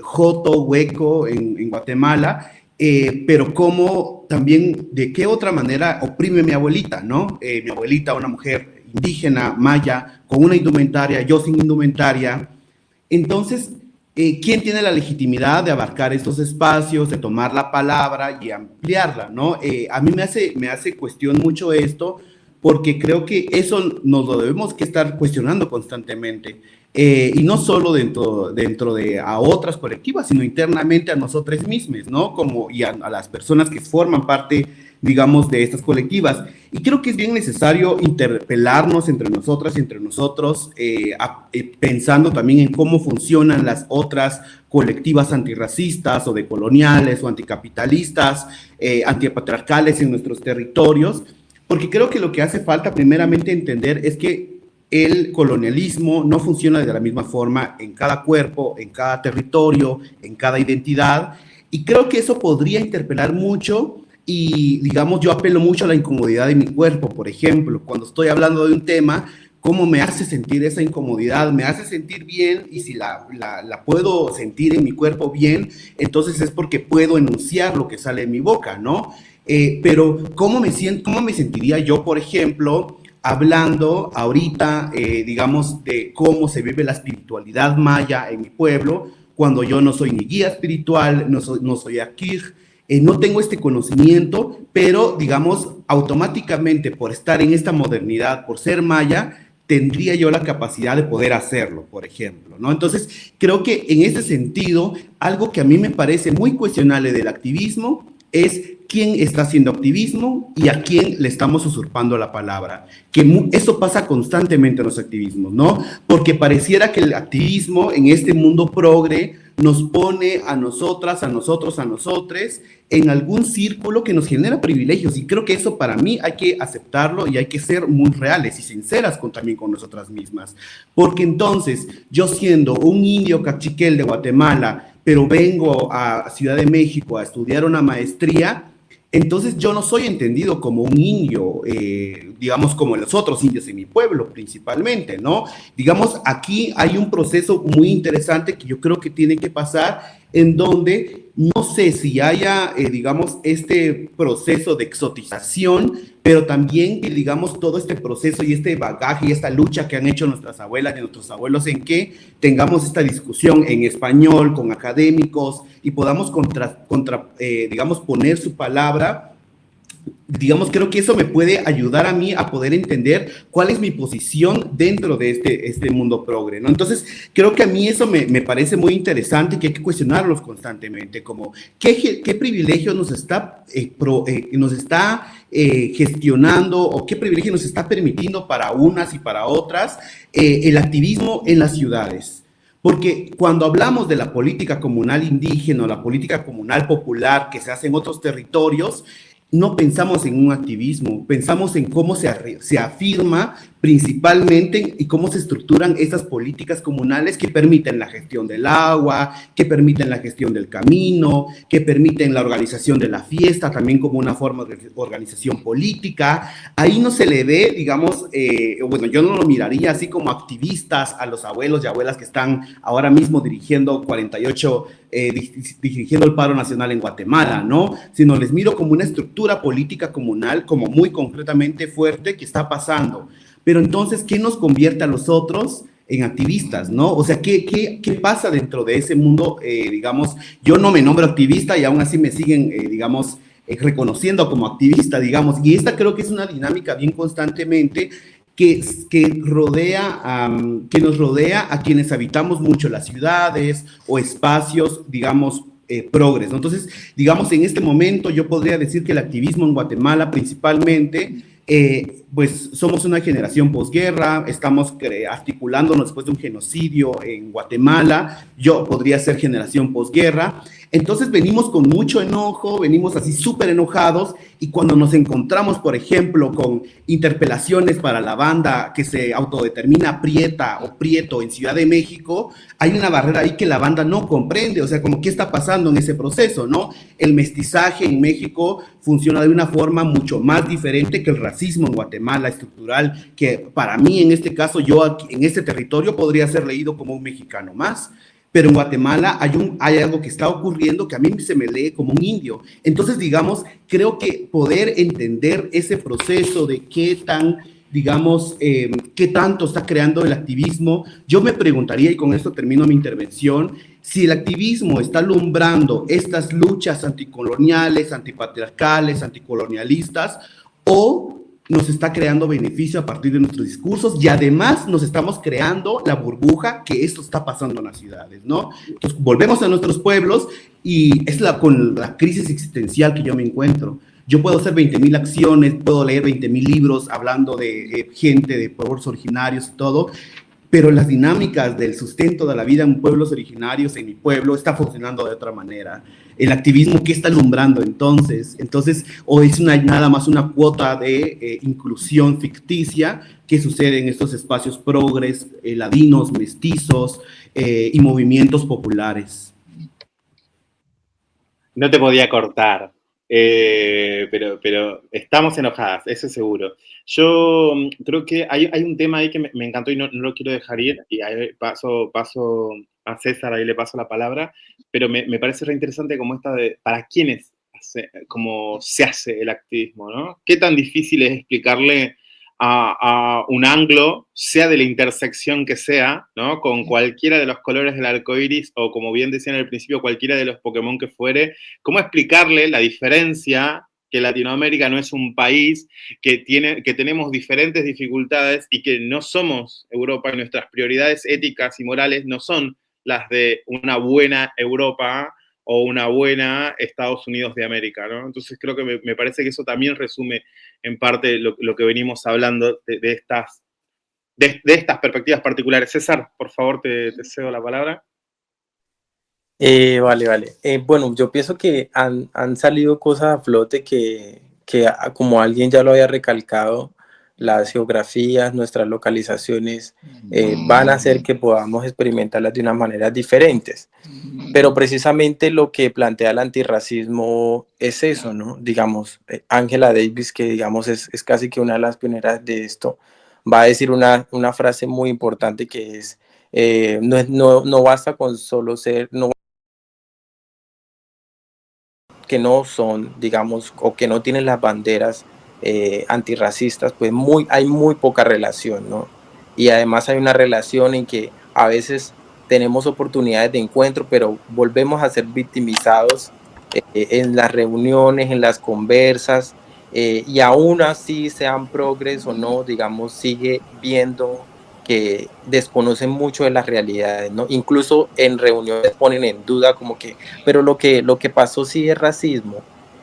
joto, hueco en Guatemala, pero cómo también, de qué otra manera oprime mi abuelita, ¿no? Mi abuelita, una mujer indígena, maya, con una indumentaria, yo sin indumentaria. Entonces, ¿quién tiene la legitimidad de abarcar estos espacios, de tomar la palabra y ampliarla, ¿no? A mí me hace cuestión mucho esto, porque creo que eso nos lo debemos que estar cuestionando constantemente, y no solo dentro de a otras colectivas, sino internamente a nosotros mismos, ¿no? Y a las personas que forman parte, digamos, de estas colectivas. Y creo que es bien necesario interpelarnos entre nosotras y entre nosotros, pensando también en cómo funcionan las otras colectivas antirracistas o decoloniales o anticapitalistas, antipatriarcales en nuestros territorios, porque creo que lo que hace falta primeramente entender es que el colonialismo no funciona de la misma forma en cada cuerpo, en cada territorio, en cada identidad, y creo que eso podría interpelar mucho. Y, digamos, yo apelo mucho a la incomodidad de mi cuerpo, por ejemplo, cuando estoy hablando de un tema, cómo me hace sentir esa incomodidad, me hace sentir bien, y si la puedo sentir en mi cuerpo bien, entonces es porque puedo enunciar lo que sale de mi boca, ¿no? Pero ¿cómo me sentiría yo, por ejemplo, hablando ahorita, digamos, de cómo se vive la espiritualidad maya en mi pueblo, cuando yo no soy ni guía espiritual, no soy akij, no tengo este conocimiento, pero, digamos, automáticamente por estar en esta modernidad, por ser maya, tendría yo la capacidad de poder hacerlo, por ejemplo, ¿no? Entonces, creo que en ese sentido, algo que a mí me parece muy cuestionable del activismo es quién está haciendo activismo y a quién le estamos usurpando la palabra. Que eso pasa constantemente en los activismos, ¿no? Porque pareciera que el activismo en este mundo progre nos pone a nosotras, a nosotros, a nosotres en algún círculo que nos genera privilegios, y creo que eso para mí hay que aceptarlo y hay que ser muy reales y sinceras también con nosotras mismas, porque entonces yo, siendo un indio cachiquel de Guatemala, pero vengo a Ciudad de México a estudiar una maestría, entonces yo no soy entendido como un indio, digamos, como los otros indios en mi pueblo principalmente, ¿no? Digamos, aquí hay un proceso muy interesante que yo creo que tiene que pasar, en donde no sé si haya, digamos, este proceso de exotización, pero también, digamos, todo este proceso y este bagaje y esta lucha que han hecho nuestras abuelas y nuestros abuelos en que tengamos esta discusión en español con académicos y podamos digamos, poner su palabra. Digamos, creo que eso me puede ayudar a mí a poder entender cuál es mi posición dentro de este mundo progre, ¿no? Entonces, creo que a mí eso me parece muy interesante y que hay que cuestionarlos constantemente, como qué privilegio nos está gestionando o qué privilegio nos está permitiendo para unas y para otras el activismo en las ciudades. Porque cuando hablamos de la política comunal indígena o la política comunal popular que se hace en otros territorios, no pensamos en un activismo, pensamos en cómo se afirma principalmente y cómo se estructuran esas políticas comunales que permiten la gestión del agua, que permiten la gestión del camino, que permiten la organización de la fiesta, también como una forma de organización política. Ahí no se le ve, digamos, bueno, yo no lo miraría así como activistas a los abuelos y abuelas que están ahora mismo dirigiendo dirigiendo el paro nacional en Guatemala, ¿no? Sino les miro como una estructura política comunal, como muy concretamente fuerte que está pasando. Pero entonces, ¿qué nos convierte a los otros en activistas, no? O sea, ¿qué pasa dentro de ese mundo? Digamos, yo no me nombro activista y aún así me siguen, digamos, reconociendo como activista, digamos. Y esta creo que es una dinámica bien constantemente que nos rodea a quienes habitamos mucho las ciudades o espacios, digamos, progres, ¿no? Entonces, digamos, en este momento yo podría decir que el activismo en Guatemala principalmente, pues somos una generación posguerra, estamos articulándonos después de un genocidio en Guatemala, yo podría ser generación posguerra. Entonces venimos con mucho enojo, venimos así súper enojados y cuando nos encontramos, por ejemplo, con interpelaciones para la banda que se autodetermina prieta o prieto en Ciudad de México, hay una barrera ahí que la banda no comprende, o sea, como qué está pasando en ese proceso, ¿no? El mestizaje en México funciona de una forma mucho más diferente que el racismo en Guatemala estructural, que para mí en este caso, yo aquí, en este territorio podría ser leído como un mexicano más. Pero en Guatemala hay algo que está ocurriendo que a mí se me lee como un indio. Entonces, digamos, creo que poder entender ese proceso de qué tanto está creando el activismo, yo me preguntaría, y con esto termino mi intervención, si el activismo está alumbrando estas luchas anticoloniales, antipatriarcales, anticolonialistas, o nos está creando beneficio a partir de nuestros discursos y además nos estamos creando la burbuja que esto está pasando en las ciudades, ¿no? Entonces volvemos a nuestros pueblos y es con la crisis existencial que yo me encuentro. Yo puedo hacer 20,000 acciones, puedo leer 20,000 libros hablando de gente, de pueblos originarios y todo, pero las dinámicas del sustento de la vida en pueblos originarios, en mi pueblo, está funcionando de otra manera. El activismo, ¿qué está alumbrando entonces? O es nada más una cuota de inclusión ficticia que sucede en estos espacios progres, ladinos, mestizos y movimientos populares. No te podía cortar, pero estamos enojadas, eso es seguro. Yo creo que hay un tema ahí que me encantó y no lo quiero dejar ir, y ahí paso a César, ahí le paso la palabra, pero me parece re interesante como esta de para quiénes cómo se hace el activismo, ¿no? ¿Qué tan difícil es explicarle a un anglo, sea de la intersección que sea, ¿no? Con cualquiera de los colores del arco iris, o como bien decían al principio, cualquiera de los Pokémon que fuere, cómo explicarle la diferencia, que Latinoamérica no es un país, que tenemos diferentes dificultades y que no somos Europa y nuestras prioridades éticas y morales no son las de una buena Europa o una buena Estados Unidos de América, ¿no? Entonces creo que me parece que eso también resume en parte lo que venimos hablando de estas perspectivas particulares. César, por favor, te cedo la palabra. Vale. Bueno, yo pienso que han salido cosas a flote que como alguien ya lo había recalcado, las geografías, nuestras localizaciones van a hacer que podamos experimentarlas de unas maneras diferentes. Pero precisamente lo que plantea el antirracismo es eso, ¿no? Digamos, Angela Davis, que digamos es casi que una de las pioneras de esto, va a decir una frase muy importante que es, no basta con solo ser... No que no son, digamos, o que no tienen las banderas antirracistas, pues hay muy poca relación, ¿no? Y además hay una relación en que a veces tenemos oportunidades de encuentro, pero volvemos a ser victimizados en las reuniones, en las conversas, y aún así sean progres o no, digamos, sigue viendo que desconocen mucho de las realidades, ¿no? Incluso en reuniones ponen en duda como que, pero lo que pasó sí es racismo.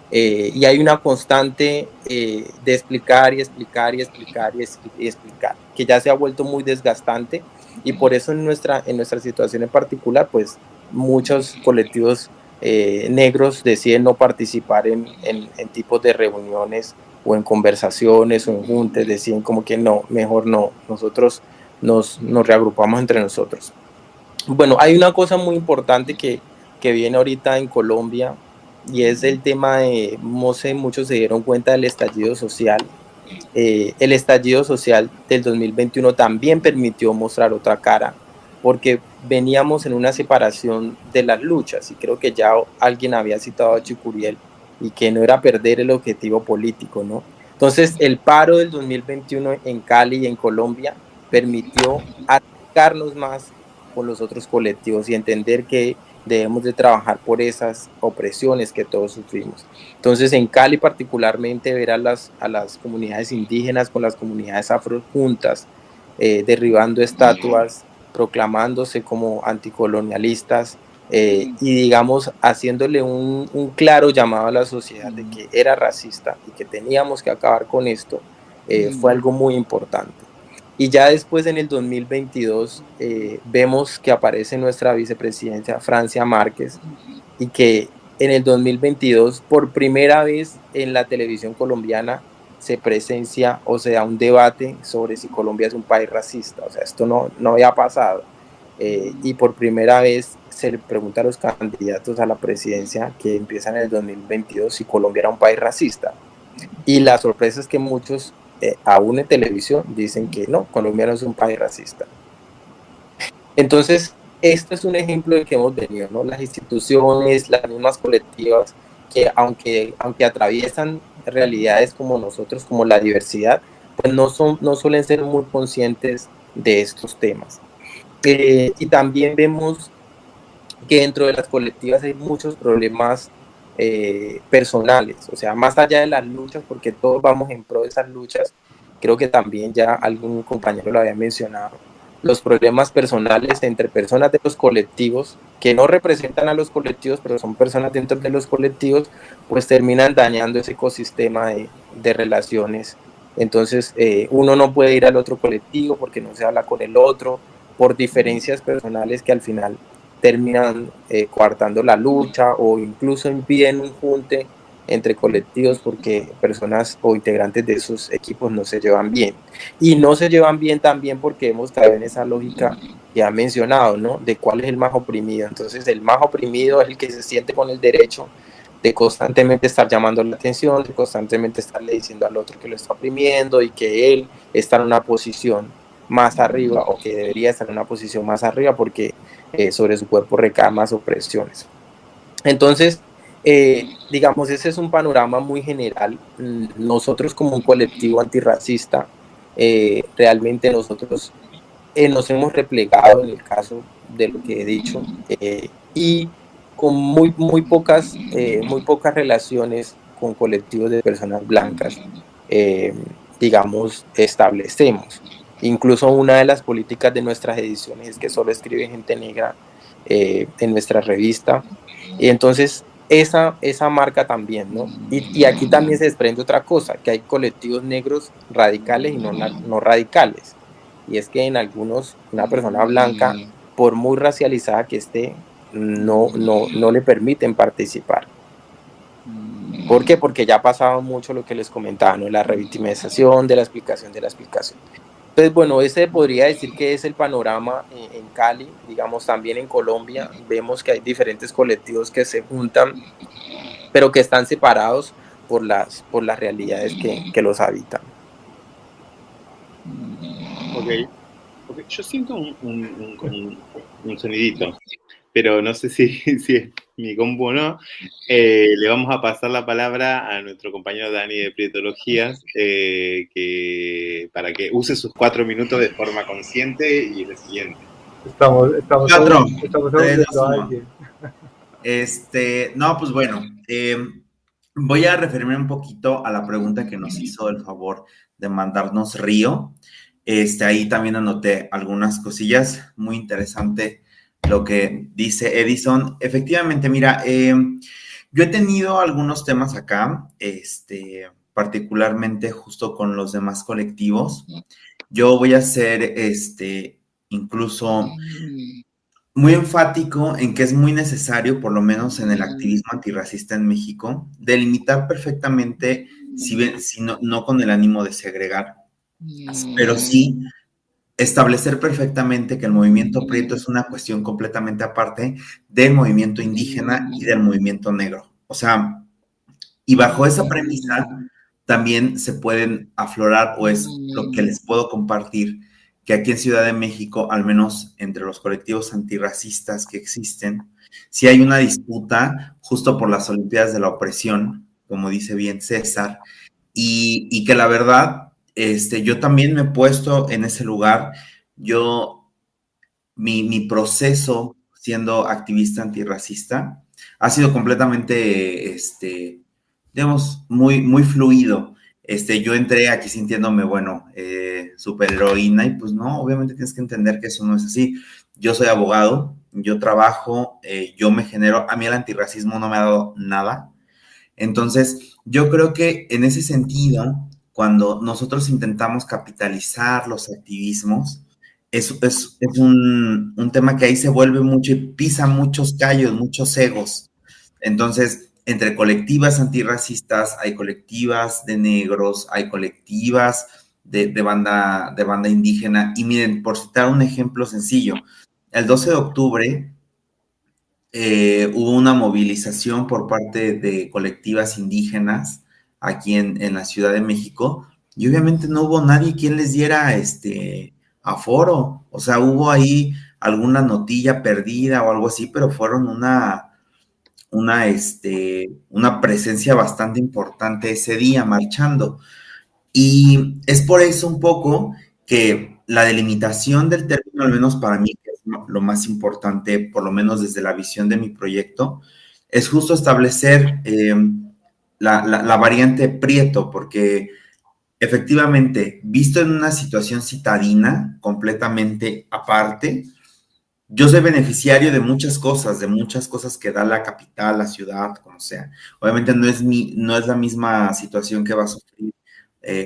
Y hay una constante de explicar y explicar y explicar y explicar, que ya se ha vuelto muy desgastante, y por eso en nuestra situación en particular, pues muchos colectivos negros deciden no participar en tipos de reuniones o en conversaciones o en juntas, deciden como que no, mejor no, nosotros nos reagrupamos entre nosotros. Bueno, hay una cosa muy importante que viene ahorita en Colombia, y es el tema de, no sé, muchos se dieron cuenta del estallido social. El estallido social del 2021 también permitió mostrar otra cara, porque veníamos en una separación de las luchas, y creo que ya alguien había citado a Chicuriel, y que no era perder el objetivo político, ¿no? Entonces, el paro del 2021 en Cali y en Colombia permitió acercarnos más con los otros colectivos y entender que debemos de trabajar por esas opresiones que todos sufrimos. Entonces, en Cali particularmente, ver a las comunidades indígenas con las comunidades afro juntas, derribando estatuas, proclamándose como anticolonialistas, y digamos haciéndole un claro llamado a la sociedad de que era racista y que teníamos que acabar con esto, fue algo muy importante. Y ya después, en el 2022, vemos que aparece nuestra vicepresidenta Francia Márquez, y que en el 2022, por primera vez en la televisión colombiana, se presencia o se da un debate sobre si Colombia es un país racista. O sea, esto no había pasado. Y por primera vez se le pregunta a los candidatos a la presidencia que empiezan en el 2022 si Colombia era un país racista. Y la sorpresa es que muchos, aún en televisión, dicen que no, Colombia no es un país racista. Entonces, esto es un ejemplo de que hemos venido, ¿no? Las instituciones, las mismas colectivas, que aunque atraviesan realidades como nosotros, como la diversidad, pues no suelen ser muy conscientes de estos temas. Y también vemos que dentro de las colectivas hay muchos problemas personales, o sea, más allá de las luchas, porque todos vamos en pro de esas luchas. Creo que también ya algún compañero lo había mencionado, los problemas personales entre personas de los colectivos que no representan a los colectivos, pero son personas dentro de los colectivos, pues terminan dañando ese ecosistema de relaciones. Entonces, uno no puede ir al otro colectivo porque no se habla con el otro, por diferencias personales que al final terminan coartando la lucha, o incluso impiden un junte entre colectivos porque personas o integrantes de esos equipos no se llevan bien. Y no se llevan bien también porque hemos caído en esa lógica que ha mencionado, ¿no? De cuál es el más oprimido. Entonces, el más oprimido es el que se siente con el derecho de constantemente estar llamando la atención, de constantemente estarle diciendo al otro que lo está oprimiendo y que él está en una posición más arriba, o que debería estar en una posición más arriba, porque sobre su cuerpo recaen más opresiones. Entonces, digamos, ese es un panorama muy general. Nosotros, como un colectivo antirracista, realmente nosotros nos hemos replegado en el caso de lo que he dicho, y con muy pocas relaciones con colectivos de personas blancas, digamos, establecemos. Incluso una de las políticas de nuestras ediciones es que solo escribe gente negra en nuestra revista. Y entonces esa marca también, ¿no? Y aquí también se desprende otra cosa, que hay colectivos negros radicales y no radicales. Y es que en algunos, una persona blanca, por muy racializada que esté, no le permiten participar. ¿Por qué? Porque ya ha pasado mucho lo que les comentaba, ¿no? La revictimización de la explicación de la explicación. Entonces, bueno, ese podría decir que es el panorama en Cali. Digamos, también en Colombia vemos que hay diferentes colectivos que se juntan, pero que están separados por las realidades que los habitan. Ok. Yo siento un sonidito, pero no sé si es mi compu no, le vamos a pasar la palabra a nuestro compañero Dani de Prietologías, para que use sus 4 minutos de forma consciente y resiliente. Estamos 4, aburriendo a alguien. No, pues bueno, voy a referirme un poquito a la pregunta que nos hizo el favor de mandarnos Río. Ahí también anoté algunas cosillas, muy interesante lo que dice Edison. Efectivamente, mira, yo he tenido algunos temas acá, particularmente justo con los demás colectivos. Yo voy a ser, incluso muy enfático en que es muy necesario, por lo menos en el activismo antirracista en México, delimitar perfectamente, si no con el ánimo de segregar, pero sí establecer perfectamente que el movimiento prieto es una cuestión completamente aparte del movimiento indígena y del movimiento negro. O sea, y bajo esa premisa también se pueden aflorar, o es lo que les puedo compartir, que aquí en Ciudad de México, al menos entre los colectivos antirracistas que existen, sí hay una disputa justo por las Olimpiadas de la Opresión, como dice bien César, y que la verdad, yo también me he puesto en ese lugar. Mi proceso siendo activista antirracista ha sido completamente, digamos, muy, muy fluido. Yo entré aquí sintiéndome, bueno, superheroína, y pues no, obviamente tienes que entender que eso no es así. Yo soy abogado, yo trabajo, yo me genero, a mí el antirracismo no me ha dado nada. Entonces, yo creo que en ese sentido, cuando nosotros intentamos capitalizar los activismos, es un tema que ahí se vuelve mucho y pisa muchos callos, muchos egos. Entonces, entre colectivas antirracistas, hay colectivas de negros, hay colectivas de banda indígena. Y miren, por citar un ejemplo sencillo, el 12 de octubre hubo una movilización por parte de colectivas indígenas aquí en la Ciudad de México, y obviamente no hubo nadie quien les diera aforo. O sea, hubo ahí alguna notilla perdida o algo así, pero fueron una presencia bastante importante ese día marchando. Y es por eso un poco que la delimitación del término, al menos para mí, que es lo más importante, por lo menos desde la visión de mi proyecto, es justo establecer la variante Prieto, porque efectivamente, visto en una situación citadina completamente aparte, yo soy beneficiario de muchas cosas que da la capital, la ciudad, como sea. Obviamente no es la misma situación que va a sufrir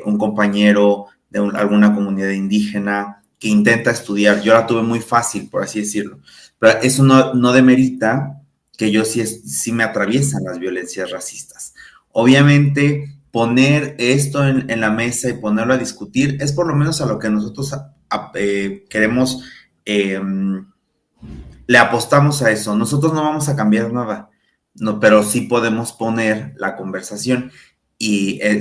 un compañero de alguna comunidad indígena que intenta estudiar. Yo la tuve muy fácil, por así decirlo, pero eso no demerita que yo sí me atraviesan las violencias racistas. Obviamente, poner esto en la mesa y ponerlo a discutir es por lo menos a lo que nosotros queremos, le apostamos a eso. Nosotros no vamos a cambiar nada, no, pero sí podemos poner la conversación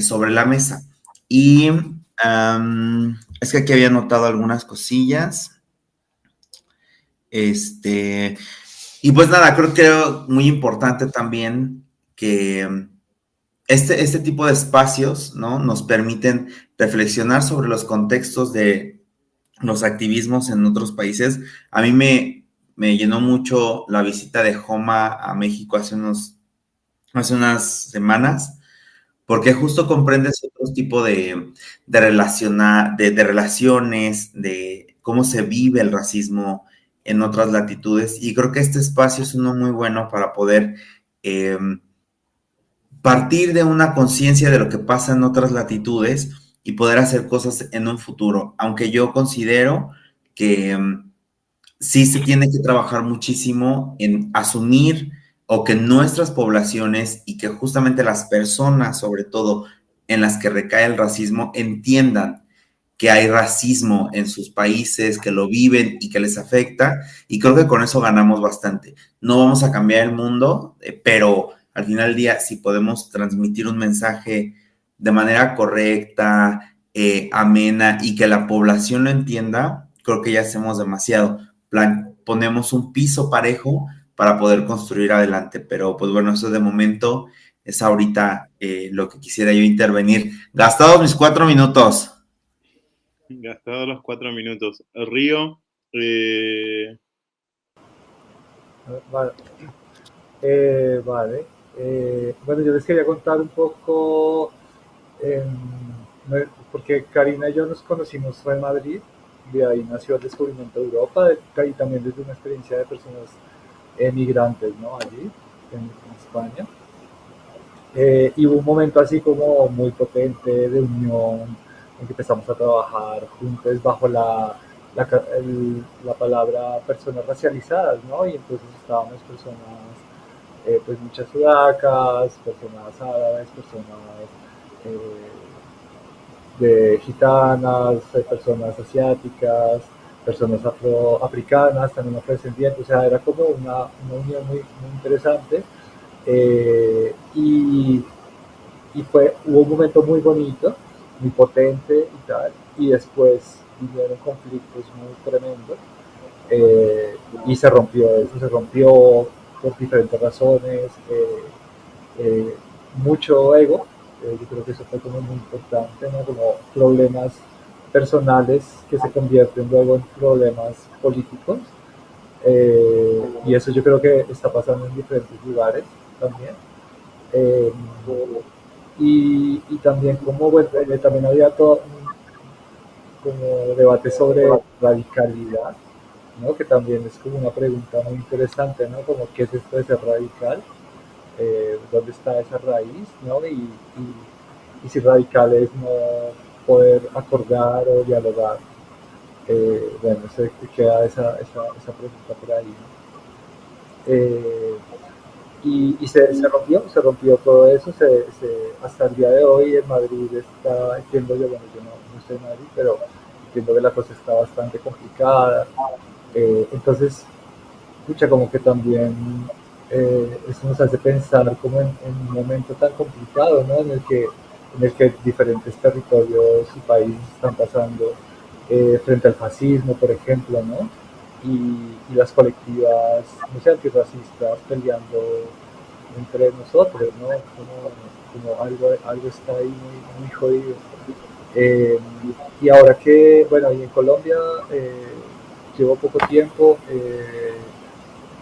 sobre la mesa. Y es que aquí había notado algunas cosillas. Y pues nada, creo que muy importante también que este tipo de espacios, ¿no?, nos permiten reflexionar sobre los contextos de los activismos en otros países. A mí me llenó mucho la visita de Joma a México hace unas semanas, porque justo comprendes otro tipo de relaciones, de cómo se vive el racismo en otras latitudes, y creo que este espacio es uno muy bueno para poder partir de una conciencia de lo que pasa en otras latitudes y poder hacer cosas en un futuro, aunque yo considero que sí se tiene que trabajar muchísimo en asumir, o que nuestras poblaciones y que justamente las personas, sobre todo en las que recae el racismo, entiendan que hay racismo en sus países, que lo viven y que les afecta, y creo que con eso ganamos bastante. No vamos a cambiar el mundo, pero al final del día, si podemos transmitir un mensaje de manera correcta, amena, y que la población lo entienda, creo que ya hacemos demasiado. Ponemos un piso parejo para poder construir adelante. Pero pues bueno, eso de momento es ahorita lo que quisiera yo intervenir. Gastados mis 4 minutos. Gastados los 4 minutos. Río. Vale. Vale. Bueno, yo les quería contar un poco, porque Karina y yo nos conocimos fue en Madrid, de ahí nació el descubrimiento de Europa, y también desde una experiencia de personas emigrantes, ¿no? Allí, en España. Y hubo un momento así como muy potente de unión, en que empezamos a trabajar juntos bajo la palabra personas racializadas, ¿no? Y entonces estábamos personas, pues muchas sudacas, personas árabes, personas de gitanas, personas asiáticas, personas afroafricanas, también afrodescendientes, o sea, era como una unión muy, muy interesante. Y hubo un momento muy bonito, muy potente y tal, y después vinieron conflictos muy tremendos, y se rompió eso, se rompió por diferentes razones, mucho ego, yo creo que eso fue como muy importante, ¿no? Como problemas personales que se convierten luego en problemas políticos, y eso yo creo que está pasando en diferentes lugares también. Y también como bueno, también había todo como debate sobre radicalidad, ¿no? Que también es como una pregunta muy interesante, ¿no? Como qué es esto de ser radical, dónde está esa raíz, ¿no? Y si radical es no poder acordar o dialogar. Bueno, se queda esa pregunta por ahí, ¿no? Y se rompió todo eso, hasta el día de hoy en Madrid está, entiendo yo, bueno, yo no estoy en Madrid, pero entiendo que la cosa está bastante complicada, entonces, escucha, como que también eso nos hace pensar como en un momento tan complicado, ¿no? En el que diferentes territorios y países están pasando frente al fascismo, por ejemplo, ¿no? Y las colectivas, no sé, antirracistas peleando entre nosotros, ¿no? Como algo está ahí muy, muy jodido. Y ahora que, bueno, y en Colombia llevo poco tiempo,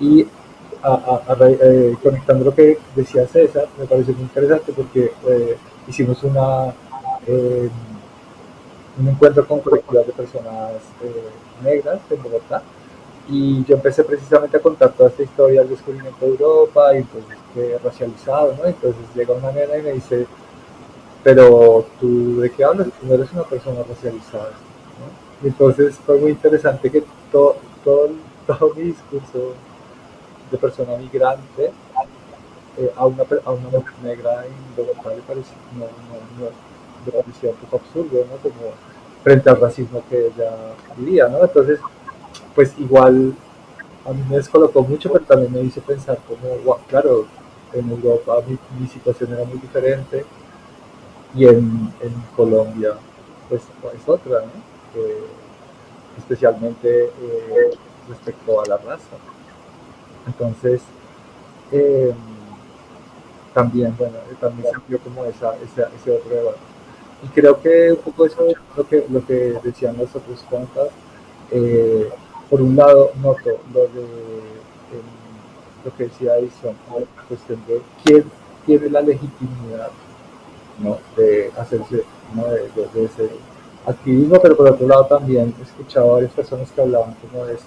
y conectando lo que decía César, me pareció muy interesante porque hicimos un encuentro con colectivas de personas negras en Bogotá, y yo empecé precisamente a contar toda esta historia del descubrimiento de Europa y entonces racializado, ¿no? Entonces llega una nena y me dice, pero tú ¿de qué hablas? Tú no eres una persona racializada, ¿no? Y entonces fue muy interesante que todo mi discurso de persona migrante a una mujer negra en Bogotá le pareció, le parecía un poco absurdo, ¿no? Como frente al racismo que ella vivía, ¿no? Entonces, pues igual a mí me descolocó mucho, pero también me hizo pensar como, wow, claro, en Europa mi situación era muy diferente, y en Colombia pues es otra, ¿no? Especialmente respecto a la raza. Entonces, eh, también, bueno, también se vio como ese otro debate. Y creo que un poco eso es lo que decían los otros compas. Por un lado, noto lo que decía Edison, la cuestión de quién tiene la legitimidad, ¿no? De hacerse, ¿no? de ese activismo, pero por otro lado también he escuchado a varias personas que hablaban como de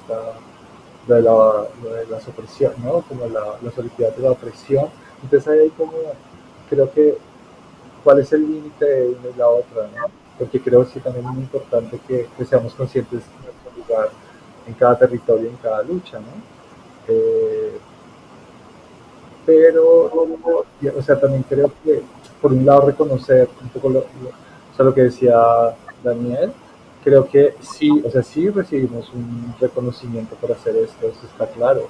las opresiones, ¿no? Como la solidaridad de la opresión. Entonces ahí como, creo que, ¿cuál es el límite de una y la otra, ¿no? Porque creo que sí también es muy importante que seamos conscientes de nuestro lugar en cada territorio, en cada lucha, ¿no? Pero, o sea, también creo que, por un lado, reconocer un poco o sea, lo que decía Daniel, creo que sí, o sea, sí recibimos un reconocimiento por hacer esto, eso está claro.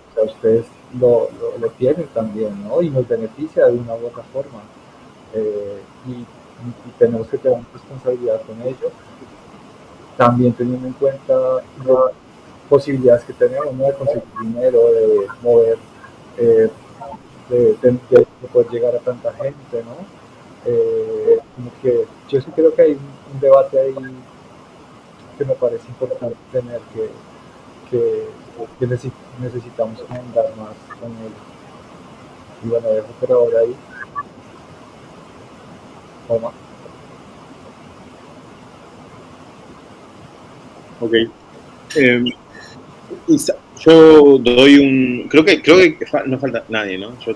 O sea, ustedes lo tienen también, ¿no? Y nos beneficia de una u otra forma. Y tenemos que tener responsabilidad con ello. También teniendo en cuenta posibilidades que tenemos, ¿no? De conseguir dinero, de mover, de poder llegar a tanta gente, ¿no? Como que yo sí creo que hay un debate ahí que me parece importante tener, que necesitamos andar más con él. Y bueno, dejo por ahora ahí. Toma. Ok. Yo doy un... Creo que no falta nadie, ¿no? Yo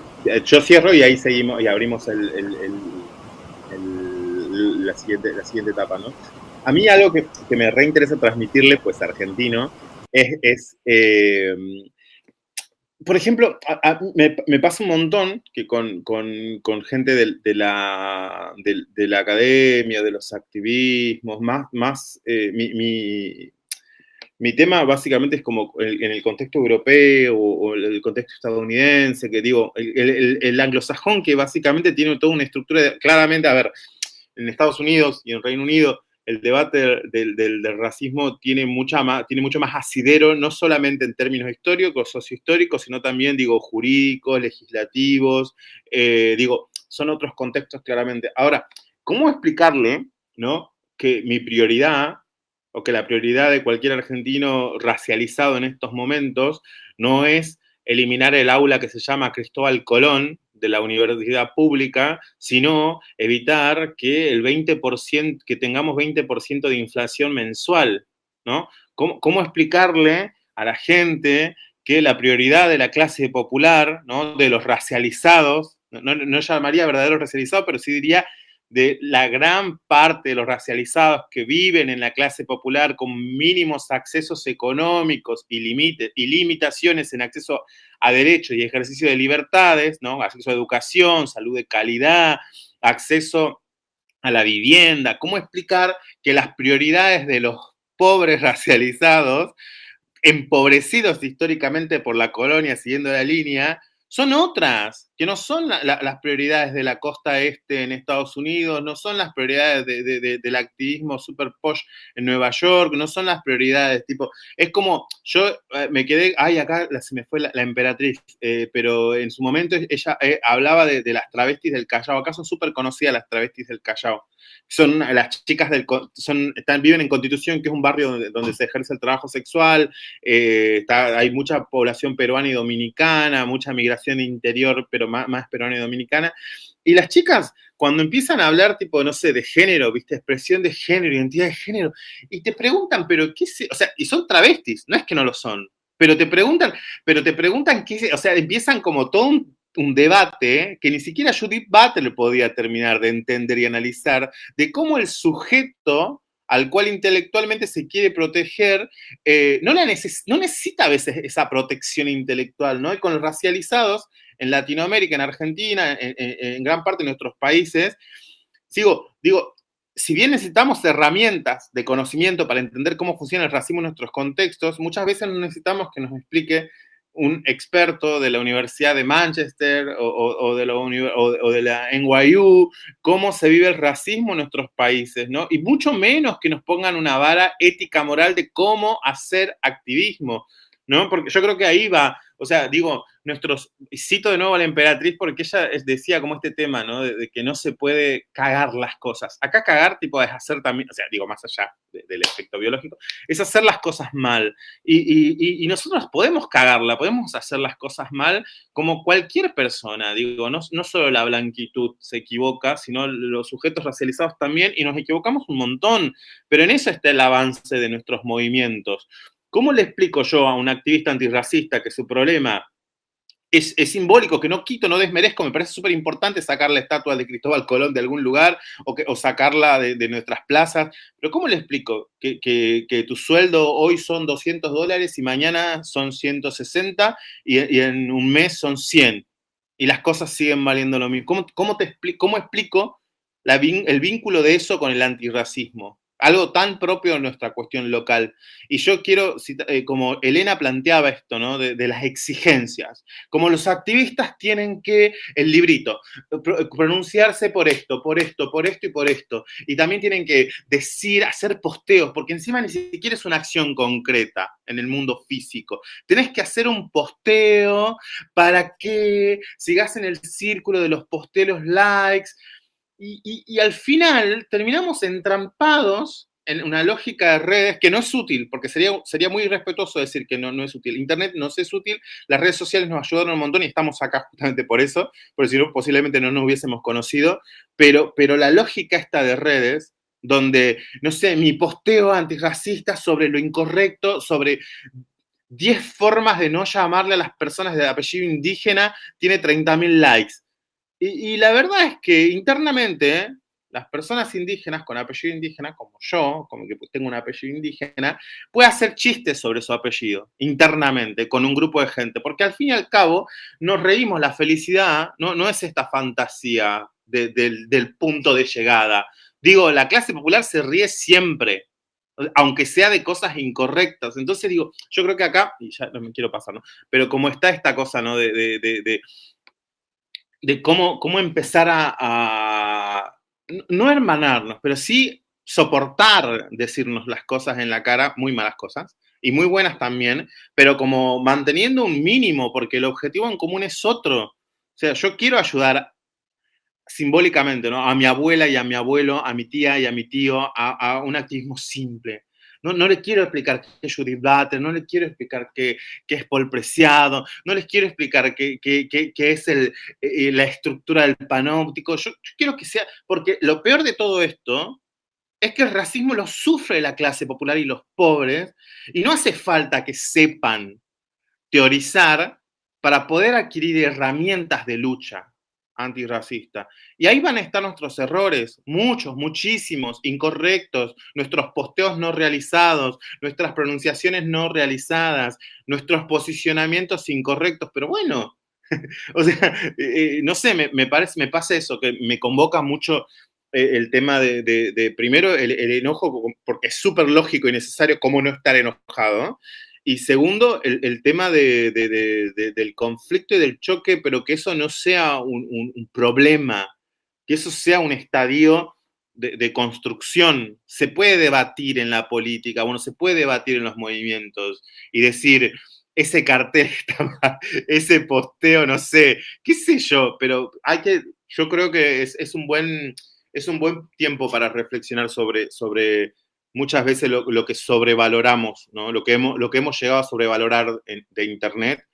cierro y ahí seguimos y abrimos la siguiente etapa, ¿no? A mí algo que me reinteresa transmitirle, pues, argentino, es por ejemplo, me pasa un montón que con gente de la academia, de los activismos, mi tema básicamente es como en el contexto europeo o el contexto estadounidense, que digo, el anglosajón que básicamente tiene toda una estructura, claramente, a ver, en Estados Unidos y en Reino Unido, el debate del racismo tiene mucho más asidero, no solamente en términos históricos, sociohistóricos, sino también, digo, jurídicos, legislativos, digo, son otros contextos claramente. Ahora, ¿cómo explicarle, ¿no?, que mi prioridad, o que la prioridad de cualquier argentino racializado en estos momentos, no es eliminar el aula que se llama Cristóbal Colón de la universidad pública, sino evitar que que tengamos 20% de inflación mensual, ¿no? ¿Cómo explicarle a la gente que la prioridad de la clase popular, ¿no?, de los racializados, no llamaría verdaderos racializados, pero sí diría de la gran parte de los racializados que viven en la clase popular con mínimos accesos económicos y limitaciones en acceso a derechos y ejercicio de libertades, ¿no? Acceso a educación, salud de calidad, acceso a la vivienda? ¿Cómo explicar que las prioridades de los pobres racializados, empobrecidos históricamente por la colonia, siguiendo la línea, son otras, que no son las prioridades de la costa este en Estados Unidos, no son las prioridades del activismo super posh en Nueva York, no son las prioridades, tipo, es como, yo me quedé, acá se me fue la emperatriz, pero en su momento ella hablaba de las travestis del Callao. Acá son súper conocidas las travestis del Callao. Son las chicas viven en Constitución, que es un barrio donde se ejerce el trabajo sexual, hay mucha población peruana y dominicana, mucha migración interior, pero más peruana y dominicana. Y las chicas, cuando empiezan a hablar, tipo, no sé, de género, ¿viste? Expresión de género, identidad de género, y te preguntan, pero qué o sea, y son travestis, no es que no lo son, pero te preguntan qué, o sea, empiezan como todo un debate que ni siquiera Judith Butler podía terminar de entender y analizar, de cómo el sujeto al cual intelectualmente se quiere proteger, no necesita a veces esa protección intelectual, ¿no? Y con los racializados en Latinoamérica, en Argentina, en gran parte de nuestros países, digo, si bien necesitamos herramientas de conocimiento para entender cómo funciona el racismo en nuestros contextos, muchas veces no necesitamos que nos explique un experto de la Universidad de Manchester o de la NYU, cómo se vive el racismo en nuestros países, ¿no? Y mucho menos que nos pongan una vara ética moral de cómo hacer activismo, ¿no? Porque yo creo que ahí va, o sea, digo, cito de nuevo a la emperatriz porque ella decía como este tema, ¿no? De que no se puede cagar las cosas. Acá cagar, tipo, es hacer también, o sea, digo, más allá del efecto biológico, es hacer las cosas mal. Y nosotros podemos cagarla, podemos hacer las cosas mal como cualquier persona, digo, no solo la blanquitud se equivoca, sino los sujetos racializados también, y nos equivocamos un montón, pero en eso está el avance de nuestros movimientos. ¿Cómo le explico yo a un activista antirracista que su problema es simbólico, que no quito, no desmerezco? Me parece súper importante sacar la estatua de Cristóbal Colón de algún lugar o sacarla de nuestras plazas, pero ¿cómo le explico que tu sueldo hoy son $200 y mañana son 160 y en un mes son 100 y las cosas siguen valiendo lo mismo? ¿Cómo explico el vínculo de eso con el antirracismo? algo tan propio de nuestra cuestión local. Y yo quiero, como Elena planteaba esto, ¿no? De las exigencias, como los activistas tienen que, el librito, pronunciarse por esto, por esto, por esto y por esto, y también tienen que decir, hacer posteos, porque encima ni siquiera es una acción concreta en el mundo físico. Tenés que hacer un posteo para que sigas en el círculo de los posteos, likes, y al final terminamos entrampados en una lógica de redes que no es útil, porque sería muy irrespetuoso decir que no es útil. Internet no es útil, las redes sociales nos ayudaron un montón y estamos acá justamente por eso, porque si no, posiblemente no nos hubiésemos conocido, pero la lógica esta de redes, donde, no sé, mi posteo antirracista sobre lo incorrecto, sobre 10 formas de no llamarle a las personas de apellido indígena, tiene 30.000 likes. Y la verdad es que internamente, las personas indígenas con apellido indígena, como yo, como que tengo un apellido indígena, puede hacer chistes sobre su apellido, internamente, con un grupo de gente, porque al fin y al cabo nos reímos, la felicidad no es esta fantasía del punto de llegada. Digo, la clase popular se ríe siempre, aunque sea de cosas incorrectas. Entonces digo, yo creo que acá, y ya no me quiero pasar, ¿no? Pero como está esta cosa, ¿no? De cómo empezar a no hermanarnos, pero sí soportar decirnos las cosas en la cara, muy malas cosas, y muy buenas también, pero como manteniendo un mínimo, porque el objetivo en común es otro. O sea, yo quiero ayudar simbólicamente, ¿no? A mi abuela y a mi abuelo, a mi tía y a mi tío, a un activismo simple. No le quiero explicar qué es Judith Butler, no le quiero explicar qué es Paul Preciado, no les quiero explicar qué es la estructura del panóptico. Yo quiero que sea, porque lo peor de todo esto es que el racismo lo sufre la clase popular y los pobres, y no hace falta que sepan teorizar para poder adquirir herramientas de lucha antirracista. Y ahí van a estar nuestros errores, muchos, muchísimos, incorrectos, nuestros posteos no realizados, nuestras pronunciaciones no realizadas, nuestros posicionamientos incorrectos, pero bueno, o sea, no sé, me pasa eso, que me convoca mucho el tema de primero, el enojo, porque es súper lógico y necesario cómo no estar enojado, ¿no? Y segundo, el tema del conflicto y del choque, pero que eso no sea un problema, que eso sea un estadio de construcción. Se puede debatir en la política, bueno, se puede debatir en los movimientos y decir, ese cartel está mal, ese posteo, no sé, qué sé yo, pero yo creo que es un buen tiempo para reflexionar sobre muchas veces lo que sobrevaloramos, ¿no? Lo que hemos llegado a sobrevalorar de Internet,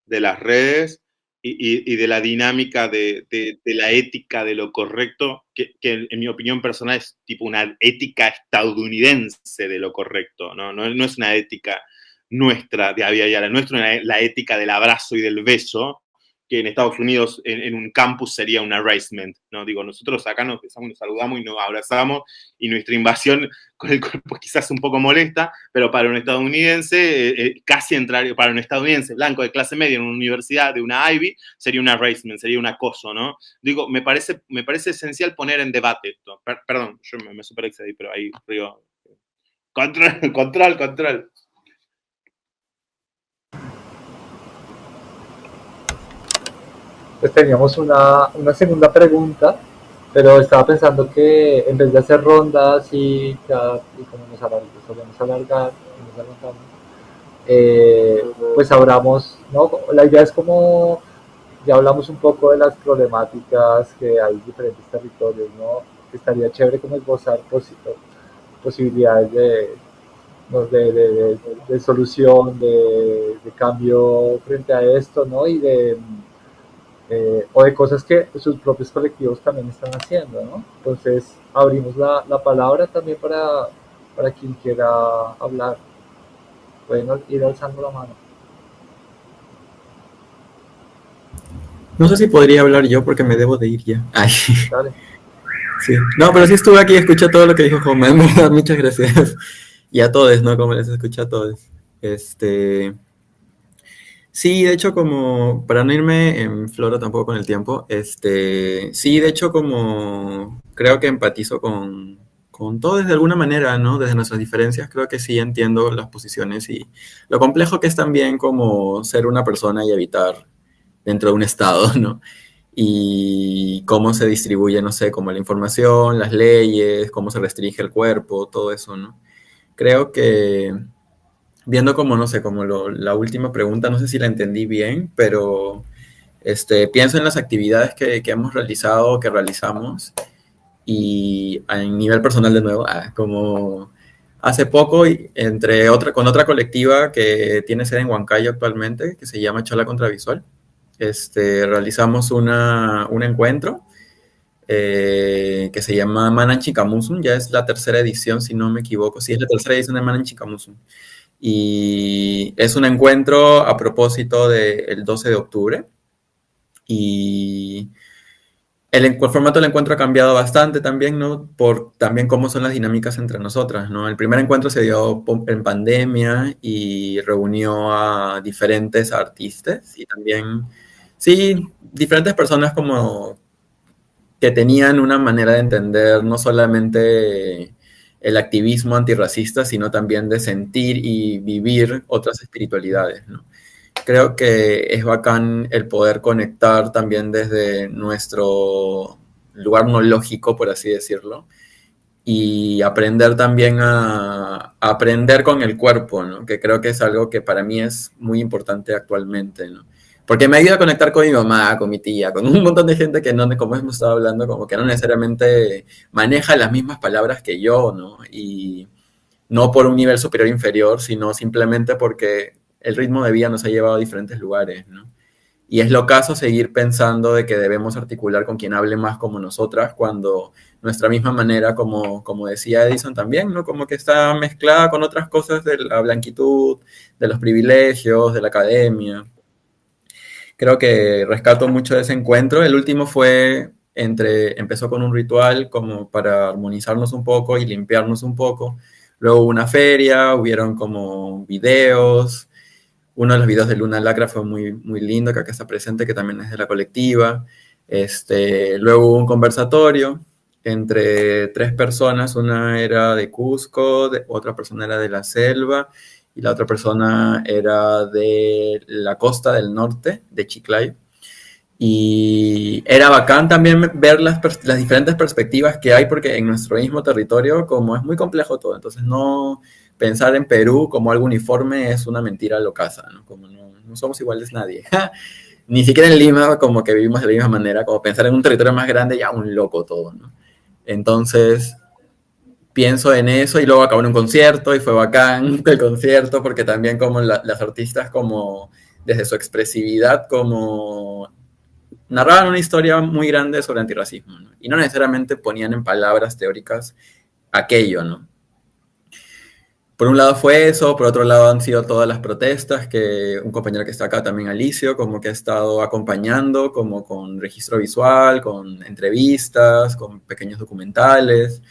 de las redes y de la dinámica de la ética de lo correcto, que en mi opinión personal es tipo una ética estadounidense de lo correcto, ¿no? No es una ética nuestra de Avia Yala, nuestra es la ética del abrazo y del beso, que en Estados Unidos en un campus sería un erasement, ¿no? Digo, nosotros acá nos besamos, nos saludamos y nos abrazamos y nuestra invasión con el cuerpo quizás un poco molesta, pero para un estadounidense, casi entrar, para un estadounidense blanco de clase media en una universidad de una Ivy, sería un erasement, sería un acoso, ¿no? Digo, me parece esencial poner en debate esto. Perdón, yo me super excedí, pero ahí digo, control. Pues teníamos una segunda pregunta, pero estaba pensando que en vez de hacer rondas y como solemos alargar, pues abramos, ¿no? La idea es como, ya hablamos un poco de las problemáticas que hay en diferentes territorios, ¿no? Estaría chévere como esbozar posibilidades de solución, de cambio frente a esto, ¿no? O de cosas que sus propios colectivos también están haciendo, ¿no? Entonces, abrimos la palabra también para quien quiera hablar. Pueden ir alzando la mano. No sé si podría hablar yo porque me debo de ir ya. Ay. Dale. Sí. No, pero sí estuve aquí y escuché todo lo que dijo Joma, en verdad, muchas gracias. Y a todos, ¿no? Como les escuché a todos. Sí, de hecho, como para no irme en floro tampoco con el tiempo, sí, de hecho, como creo que empatizo con todo desde alguna manera, ¿no? Desde nuestras diferencias, creo que sí entiendo las posiciones y lo complejo que es también como ser una persona y habitar dentro de un estado, ¿no? Y cómo se distribuye, no sé, como la información, las leyes, cómo se restringe el cuerpo, todo eso, ¿no? Creo que, viendo como, no sé, como la última pregunta, no sé si la entendí bien, pero pienso en las actividades que hemos realizado, que realizamos, y a nivel personal de nuevo, como hace poco, con otra colectiva que tiene sede en Huancayo actualmente, que se llama Chola Contravisual, realizamos un encuentro que se llama Manan Chikamusun, ya es la tercera edición, si no me equivoco, sí, es la tercera edición de Manan Chikamusun. Y es un encuentro a propósito del 12 de octubre, y el formato del encuentro ha cambiado bastante también, ¿no? Por también cómo son las dinámicas entre nosotras, ¿no? El primer encuentro se dio en pandemia y reunió a diferentes artistas y también, sí, diferentes personas como que tenían una manera de entender no solamente el activismo antirracista, sino también de sentir y vivir otras espiritualidades, ¿no? Creo que es bacán el poder conectar también desde nuestro lugar no lógico, por así decirlo, y aprender también a aprender con el cuerpo, ¿no? Que creo que es algo que para mí es muy importante actualmente, ¿no? Porque me ayuda a conectar con mi mamá, con mi tía, con un montón de gente que no, como hemos estado hablando, como que no necesariamente maneja las mismas palabras que yo, ¿no? Y no por un nivel superior o inferior, sino simplemente porque el ritmo de vida nos ha llevado a diferentes lugares, ¿no? Y es lo caso seguir pensando de que debemos articular con quien hable más como nosotras, cuando nuestra misma manera, como decía Edison también, ¿no? Como que está mezclada con otras cosas de la blanquitud, de los privilegios, de la academia. Creo que rescato mucho de ese encuentro. El último empezó con un ritual como para armonizarnos un poco y limpiarnos un poco. Luego hubo una feria, hubieron como videos. Uno de los videos de Luna Lacra fue muy, muy lindo, que acá está presente, que también es de la colectiva. Luego hubo un conversatorio entre 3 personas. Una era de Cusco, otra persona era de la selva, y la otra persona era de la costa del norte, de Chiclayo. Y era bacán también ver las diferentes perspectivas que hay, porque en nuestro mismo territorio, como es muy complejo todo, entonces no pensar en Perú como algo uniforme es una mentira locaza, ¿no? Como no somos iguales nadie. Ni siquiera en Lima, como que vivimos de la misma manera, como pensar en un territorio más grande, ya un loco todo, ¿no? Entonces, pienso en eso y luego acabó en un concierto y fue bacán el concierto, porque también como las artistas, como desde su expresividad, como narraban una historia muy grande sobre antirracismo, ¿no? Y no necesariamente ponían en palabras teóricas aquello, ¿no? Por un lado fue eso, por otro lado han sido todas las protestas que un compañero que está acá también, Alicio, como que ha estado acompañando, como con registro visual, con entrevistas, con pequeños documentales,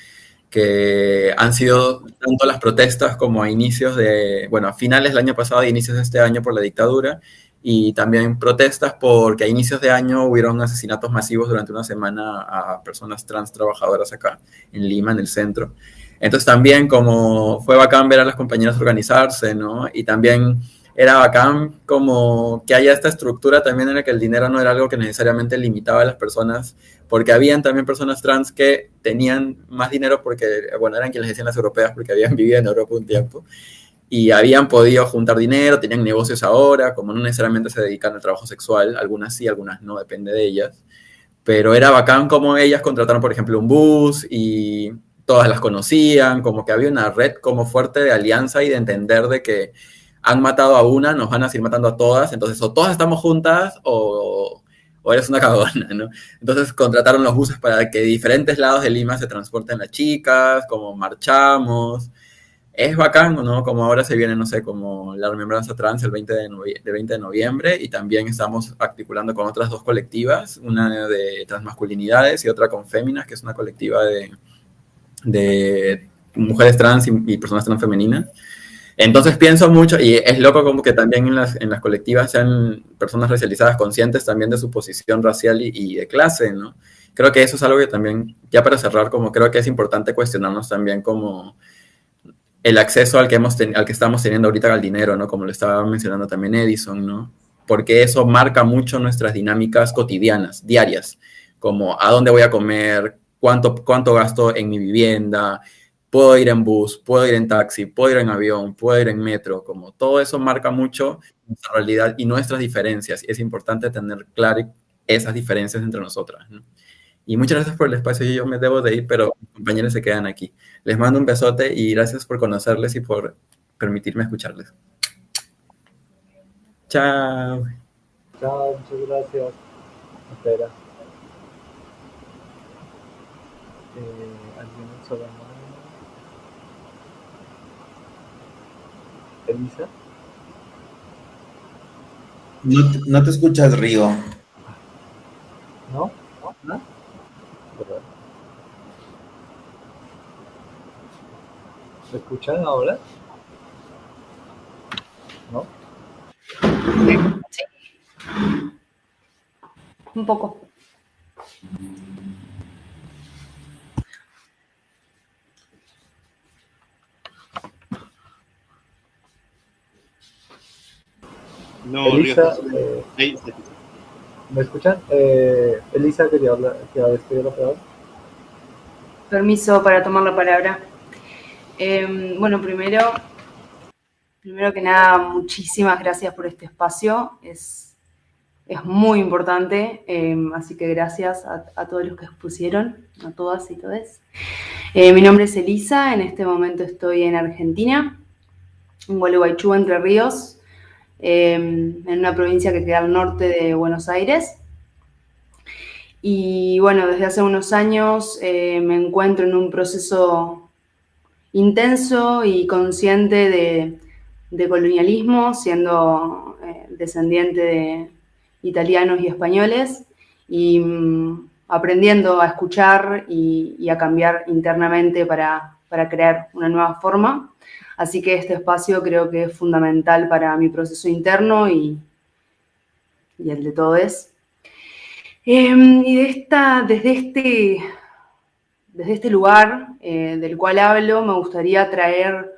que han sido tanto las protestas como a a finales del año pasado e inicios de este año por la dictadura, y también protestas porque a inicios de año hubieron asesinatos masivos durante una semana a personas trans trabajadoras acá en Lima, en el centro. Entonces también como fue bacán ver a las compañeras organizarse, ¿no? Y también era bacán como que haya esta estructura también en la que el dinero no era algo que necesariamente limitaba a las personas, porque habían también personas trans que tenían más dinero porque, bueno, eran quienes les decían las europeas porque habían vivido en Europa un tiempo y habían podido juntar dinero, tenían negocios ahora, como no necesariamente se dedican al trabajo sexual, algunas sí, algunas no, depende de ellas, pero era bacán como ellas contrataron, por ejemplo, un bus y todas las conocían, como que había una red como fuerte de alianza y de entender de que han matado a una, nos van a seguir matando a todas, entonces o todas estamos juntas o eres una cagona, ¿no? Entonces contrataron los buses para que de diferentes lados de Lima se transporten las chicas, como marchamos. Es bacán, ¿no? Como ahora se viene, no sé, como la remembranza trans el 20 de noviembre, y también estamos articulando con otras 2 colectivas, una de transmasculinidades y otra con Féminas, que es una colectiva de mujeres trans y personas trans femeninas. Entonces pienso mucho, y es loco como que también en las colectivas sean personas racializadas conscientes también de su posición racial y de clase, ¿no? Creo que eso es algo que también, ya para cerrar, como creo que es importante cuestionarnos también como el acceso al que, al que estamos teniendo ahorita al dinero, ¿no? Como lo estaba mencionando también Edison, ¿no? Porque eso marca mucho nuestras dinámicas cotidianas, diarias, como a dónde voy a comer, cuánto gasto en mi vivienda, puedo ir en bus, puedo ir en taxi, puedo ir en avión, puedo ir en metro, como todo eso marca mucho nuestra realidad y nuestras diferencias. Y es importante tener claras esas diferencias entre nosotras, ¿no? Y muchas gracias por el espacio. Yo me debo de ir, pero mis compañeros se quedan aquí. Les mando un besote y gracias por conocerles y por permitirme escucharles. Chao. Chao, muchas gracias. Espera. ¿Alguien en solo mano? ¿Elisa? No te escuchas, Río. ¿No? ¿No? Perdón. ¿Me escuchan ahora? ¿No? Sí. Un poco. No, Elisa, ahí se ¿me escuchan? Elisa quería hablar, que habéis pedido la palabra. Permiso para tomar la palabra. Bueno, primero que nada, muchísimas gracias por este espacio. Es muy importante, así que gracias a todos los que expusieron, a todas y todes. Mi nombre es Elisa, en este momento estoy en Argentina, en Gualeguaychú, Entre Ríos, en una provincia que queda al norte de Buenos Aires. Y bueno, desde hace unos años me encuentro en un proceso intenso y consciente de colonialismo, siendo descendiente de italianos y españoles, y aprendiendo a escuchar y a cambiar internamente para crear una nueva forma. Así que este espacio creo que es fundamental para mi proceso interno y el de todos. Y desde este lugar del cual hablo, me gustaría traer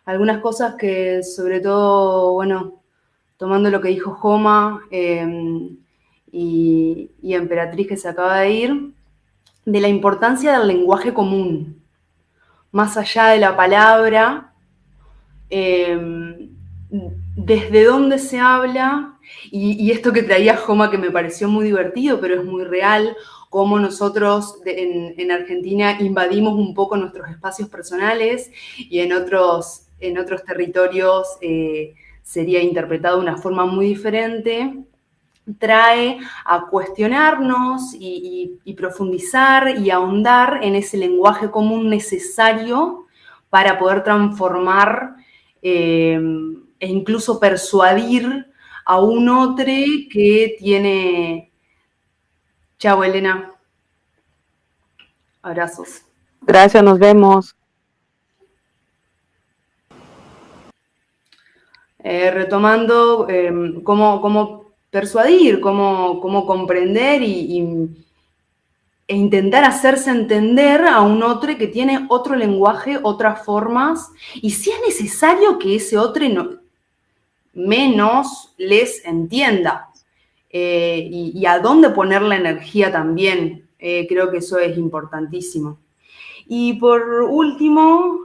algunas cosas que, sobre todo, bueno, tomando lo que dijo Joma y Emperatriz, que se acaba de ir, de la importancia del lenguaje común, más allá de la palabra, desde dónde se habla, y esto que traía Joma, que me pareció muy divertido, pero es muy real, cómo nosotros en Argentina invadimos un poco nuestros espacios personales y en otros territorios sería interpretado de una forma muy diferente, trae a cuestionarnos y profundizar y ahondar en ese lenguaje común necesario para poder transformar e incluso persuadir a un otro que tiene... Chao, Elena. Abrazos. Gracias, nos vemos. Retomando cómo persuadir, cómo comprender e intentar hacerse entender a un otro que tiene otro lenguaje, otras formas, y si es necesario que ese otro menos les entienda. Y a dónde poner la energía también. Creo que eso es importantísimo. Y por último,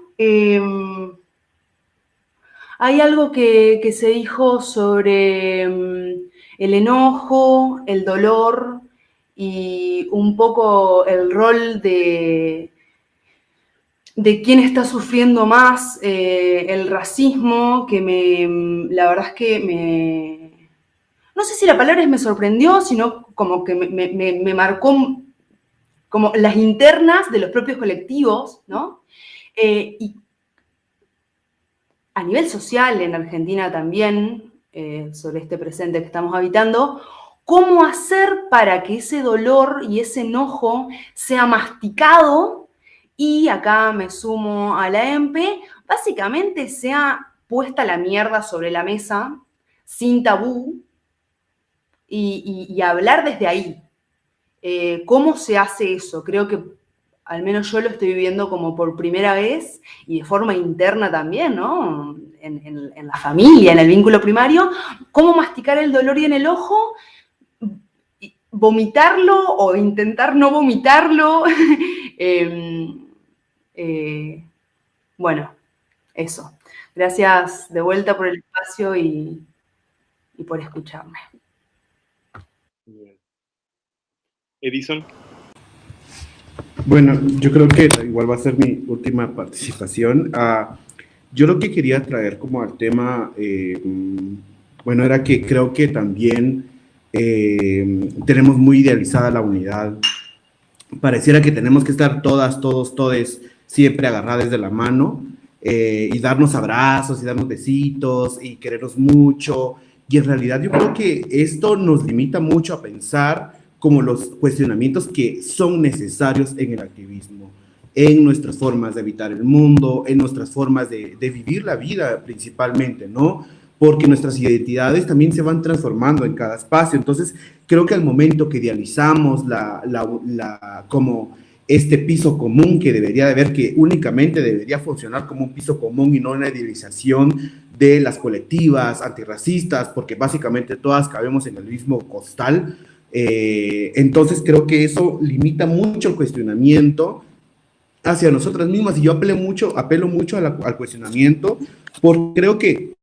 hay algo que se dijo sobre el enojo, el dolor y un poco el rol de quién está sufriendo más el racismo, que la verdad es que no sé si la palabra es me sorprendió, sino como que me marcó como las internas de los propios colectivos, ¿no? Y a nivel social en Argentina también, sobre este presente que estamos habitando, cómo hacer para que ese dolor y ese enojo sea masticado, y acá me sumo a la EMPE, básicamente sea puesta la mierda sobre la mesa, sin tabú, y hablar desde ahí. ¿Cómo se hace eso? Creo que al menos yo lo estoy viviendo como por primera vez y de forma interna también, ¿no? En la familia, en el vínculo primario. ¿Cómo masticar el dolor y en el ojo? Vomitarlo o intentar no vomitarlo. Bueno, eso. Gracias de vuelta por el espacio y por escucharme. Edison. Bueno, yo creo que igual va a ser mi última participación. Yo lo que quería traer como al tema, bueno, era que creo que también tenemos muy idealizada la unidad. Pareciera que tenemos que estar todas, todos, todes siempre agarradas de la mano y darnos abrazos y darnos besitos y querernos mucho. Y en realidad yo creo que esto nos limita mucho a pensar como los cuestionamientos que son necesarios en el activismo, en nuestras formas de habitar el mundo, en nuestras formas de vivir la vida principalmente, ¿no? Porque nuestras identidades también se van transformando en cada espacio. Entonces, creo que al momento que idealizamos como este piso común que debería de haber, que únicamente debería funcionar como un piso común y no una idealización de las colectivas antirracistas, porque básicamente todas cabemos en el mismo costal. Entonces creo que eso limita mucho el cuestionamiento hacia nosotras mismas, y yo apelo mucho al cuestionamiento, porque creo que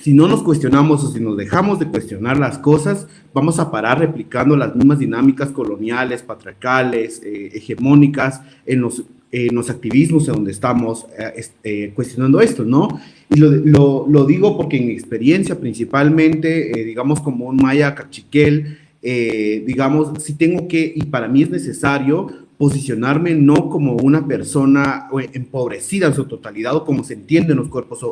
si no nos cuestionamos o si nos dejamos de cuestionar las cosas, vamos a parar replicando las mismas dinámicas coloniales, patriarcales, hegemónicas en los activismos en donde estamos cuestionando esto, ¿no? Y lo digo porque en mi experiencia principalmente, digamos como un maya cachiquel, digamos, sí tengo que, y para mí es necesario, posicionarme no como una persona empobrecida en su totalidad o como se entiende en los cuerpos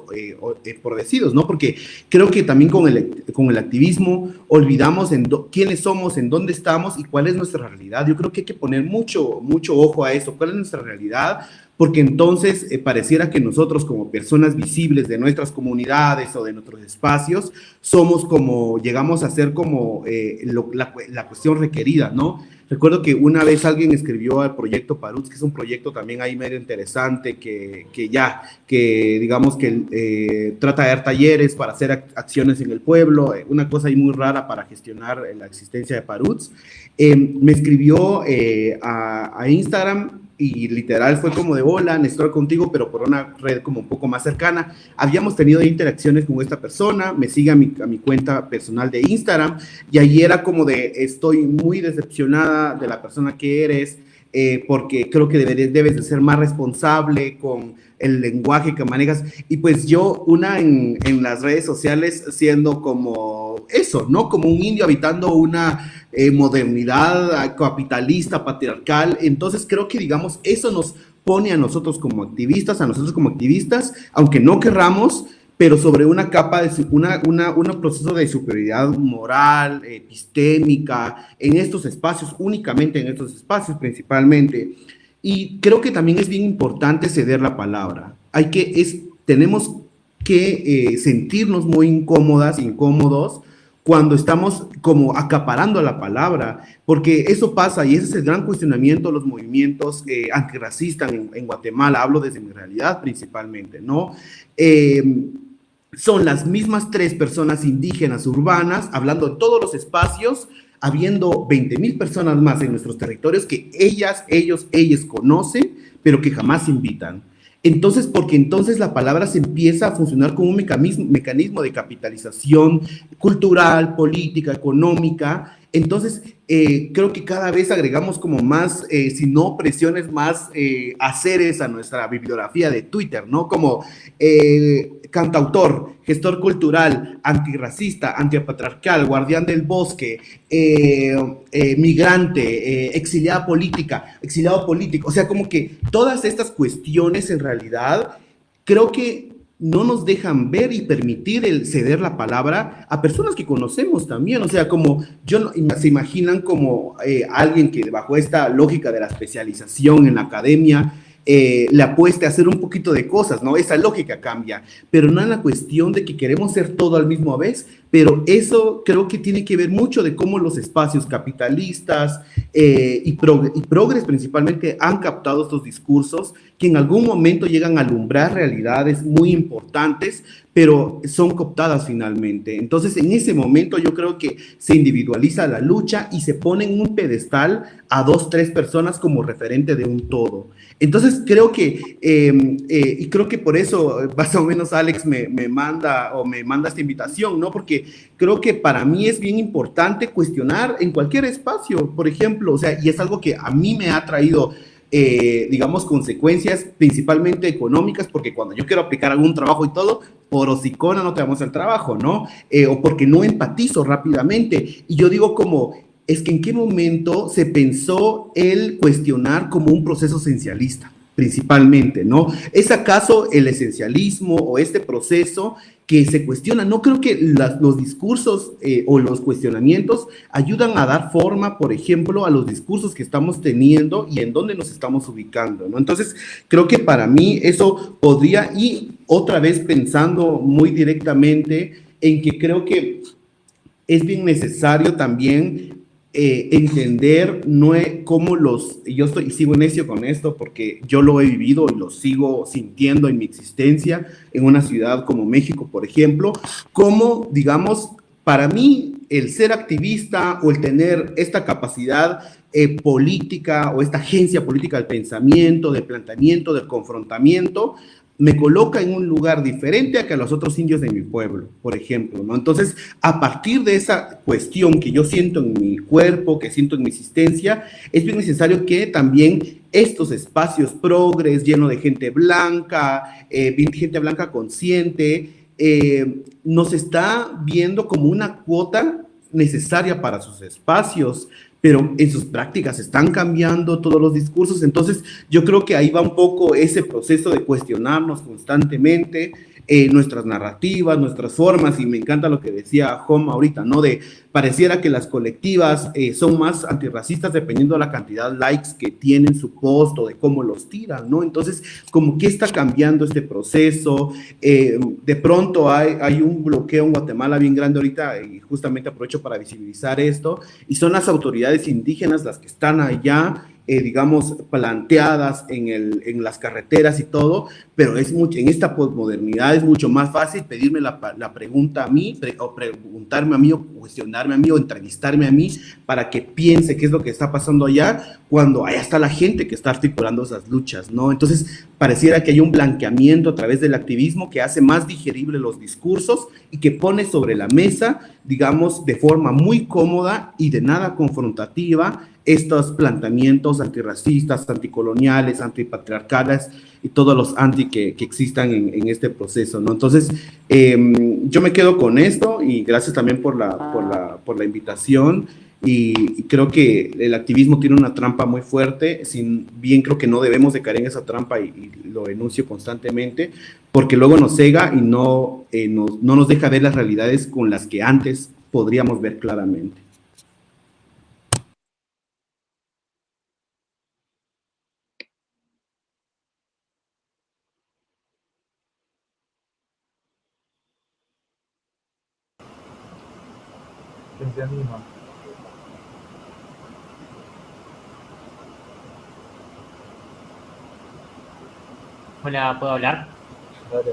empobrecidos, ¿no? Porque creo que también con el activismo olvidamos quiénes somos, en dónde estamos y cuál es nuestra realidad. Yo creo que hay que poner mucho ojo a eso, cuál es nuestra realidad, porque entonces pareciera que nosotros como personas visibles de nuestras comunidades o de nuestros espacios somos como, llegamos a ser como la cuestión requerida, ¿no? Recuerdo que una vez alguien escribió al proyecto Paruts, que es un proyecto también ahí medio interesante, que digamos que trata de dar talleres para hacer acciones en el pueblo, una cosa ahí muy rara para gestionar la existencia de Paruts. Me escribió a Instagram y literal fue como de hola, Néstor contigo, pero por una red como un poco más cercana. Habíamos tenido interacciones con esta persona, me sigue a mi cuenta personal de Instagram, y allí era como de estoy muy decepcionada de la persona que eres, porque creo que debes de ser más responsable con el lenguaje que manejas. Y pues yo, en las redes sociales, siendo como eso, ¿no? Como un indio habitando una modernidad capitalista, patriarcal. Entonces creo que, digamos, eso nos pone a nosotros como activistas, aunque no querramos, pero sobre una capa de un proceso de superioridad moral, epistémica, en estos espacios, únicamente en estos espacios principalmente. Y creo que también es bien importante ceder la palabra. Tenemos que sentirnos muy incómodos cuando estamos como acaparando la palabra, porque eso pasa, y ese es el gran cuestionamiento de los movimientos antirracistas en Guatemala. Hablo desde mi realidad principalmente, ¿no? Son las mismas 3 personas indígenas urbanas hablando en todos los espacios, habiendo 20,000 personas más en nuestros territorios que ellas conocen, pero que jamás invitan. Entonces, porque entonces la palabra se empieza a funcionar como un mecanismo de capitalización cultural, política, económica. Entonces, creo que cada vez agregamos como más, si no presiones, más haceres a nuestra bibliografía de Twitter, ¿no? Como cantautor, gestor cultural, antirracista, antipatriarcal, guardián del bosque, migrante, exiliado político. O sea, como que todas estas cuestiones en realidad creo que no nos dejan ver y permitir el ceder la palabra a personas que conocemos también. O sea, como se imaginan como alguien que bajo esta lógica de la especialización en la academia le apueste a hacer un poquito de cosas, ¿no? Esa lógica cambia, pero no en la cuestión de que queremos ser todo al mismo vez, pero eso creo que tiene que ver mucho de cómo los espacios capitalistas y progres principalmente han captado estos discursos que en algún momento llegan a alumbrar realidades muy importantes, pero son cooptadas finalmente. Entonces, en ese momento yo creo que se individualiza la lucha y se pone en un pedestal a 2, 3 personas como referente de un todo. Entonces, creo que, y creo que por eso más o menos Alex me manda esta invitación, ¿no? Porque creo que para mí es bien importante cuestionar en cualquier espacio, por ejemplo, o sea, y es algo que a mí me ha traído digamos, consecuencias principalmente económicas, porque cuando yo quiero aplicar algún trabajo y todo, por hocicona no te damos el trabajo, ¿no? O porque no empatizo rápidamente. Y yo digo como, es que en qué momento se pensó el cuestionar como un proceso esencialista, principalmente, ¿no? ¿Es acaso el esencialismo o este proceso que se cuestiona? No creo que los discursos o los cuestionamientos ayudan a dar forma, por ejemplo, a los discursos que estamos teniendo y en dónde nos estamos ubicando, ¿no? Entonces, creo que para mí eso podría, y otra vez pensando muy directamente en que creo que es bien necesario también entender cómo yo sigo necio con esto porque yo lo he vivido y lo sigo sintiendo en mi existencia en una ciudad como México, por ejemplo, cómo, digamos, para mí el ser activista o el tener esta capacidad política o esta agencia política del pensamiento, del planteamiento, del confrontamiento, me coloca en un lugar diferente a que a los otros indios de mi pueblo, por ejemplo, ¿no? Entonces, a partir de esa cuestión que yo siento en mi cuerpo, que siento en mi existencia, es bien necesario que también estos espacios progres, llenos de gente blanca consciente, nos está viendo como una cuota necesaria para sus espacios, pero en sus prácticas están cambiando todos los discursos. Entonces yo creo que ahí va un poco ese proceso de cuestionarnos constantemente nuestras narrativas, nuestras formas, y me encanta lo que decía Hom ahorita, ¿no? De pareciera que las colectivas son más antirracistas dependiendo de la cantidad de likes que tienen su post o de cómo los tiran, ¿no? Entonces, como que está cambiando este proceso, de pronto hay un bloqueo en Guatemala bien grande ahorita, y justamente aprovecho para visibilizar esto, y son las autoridades indígenas las que están allá, digamos, planteadas en las carreteras y todo, pero en esta posmodernidad es mucho más fácil pedirme la pregunta a mí, o preguntarme a mí, o cuestionarme a mí, o entrevistarme a mí, para que piense qué es lo que está pasando allá, cuando allá está la gente que está articulando esas luchas, ¿no? Entonces, pareciera que hay un blanqueamiento a través del activismo que hace más digerible los discursos y que pone sobre la mesa, digamos, de forma muy cómoda y de nada confrontativa, estos planteamientos antirracistas, anticoloniales, antipatriarcales y todos los anti que existan en este proceso, ¿no? Entonces, yo me quedo con esto y gracias también por la invitación, y creo que el activismo tiene una trampa muy fuerte, bien creo que no debemos de caer en esa trampa y lo denuncio constantemente, porque luego nos cega y no nos deja ver las realidades con las que antes podríamos ver claramente. ¿Quién se anima? Hola, ¿puedo hablar? Dale.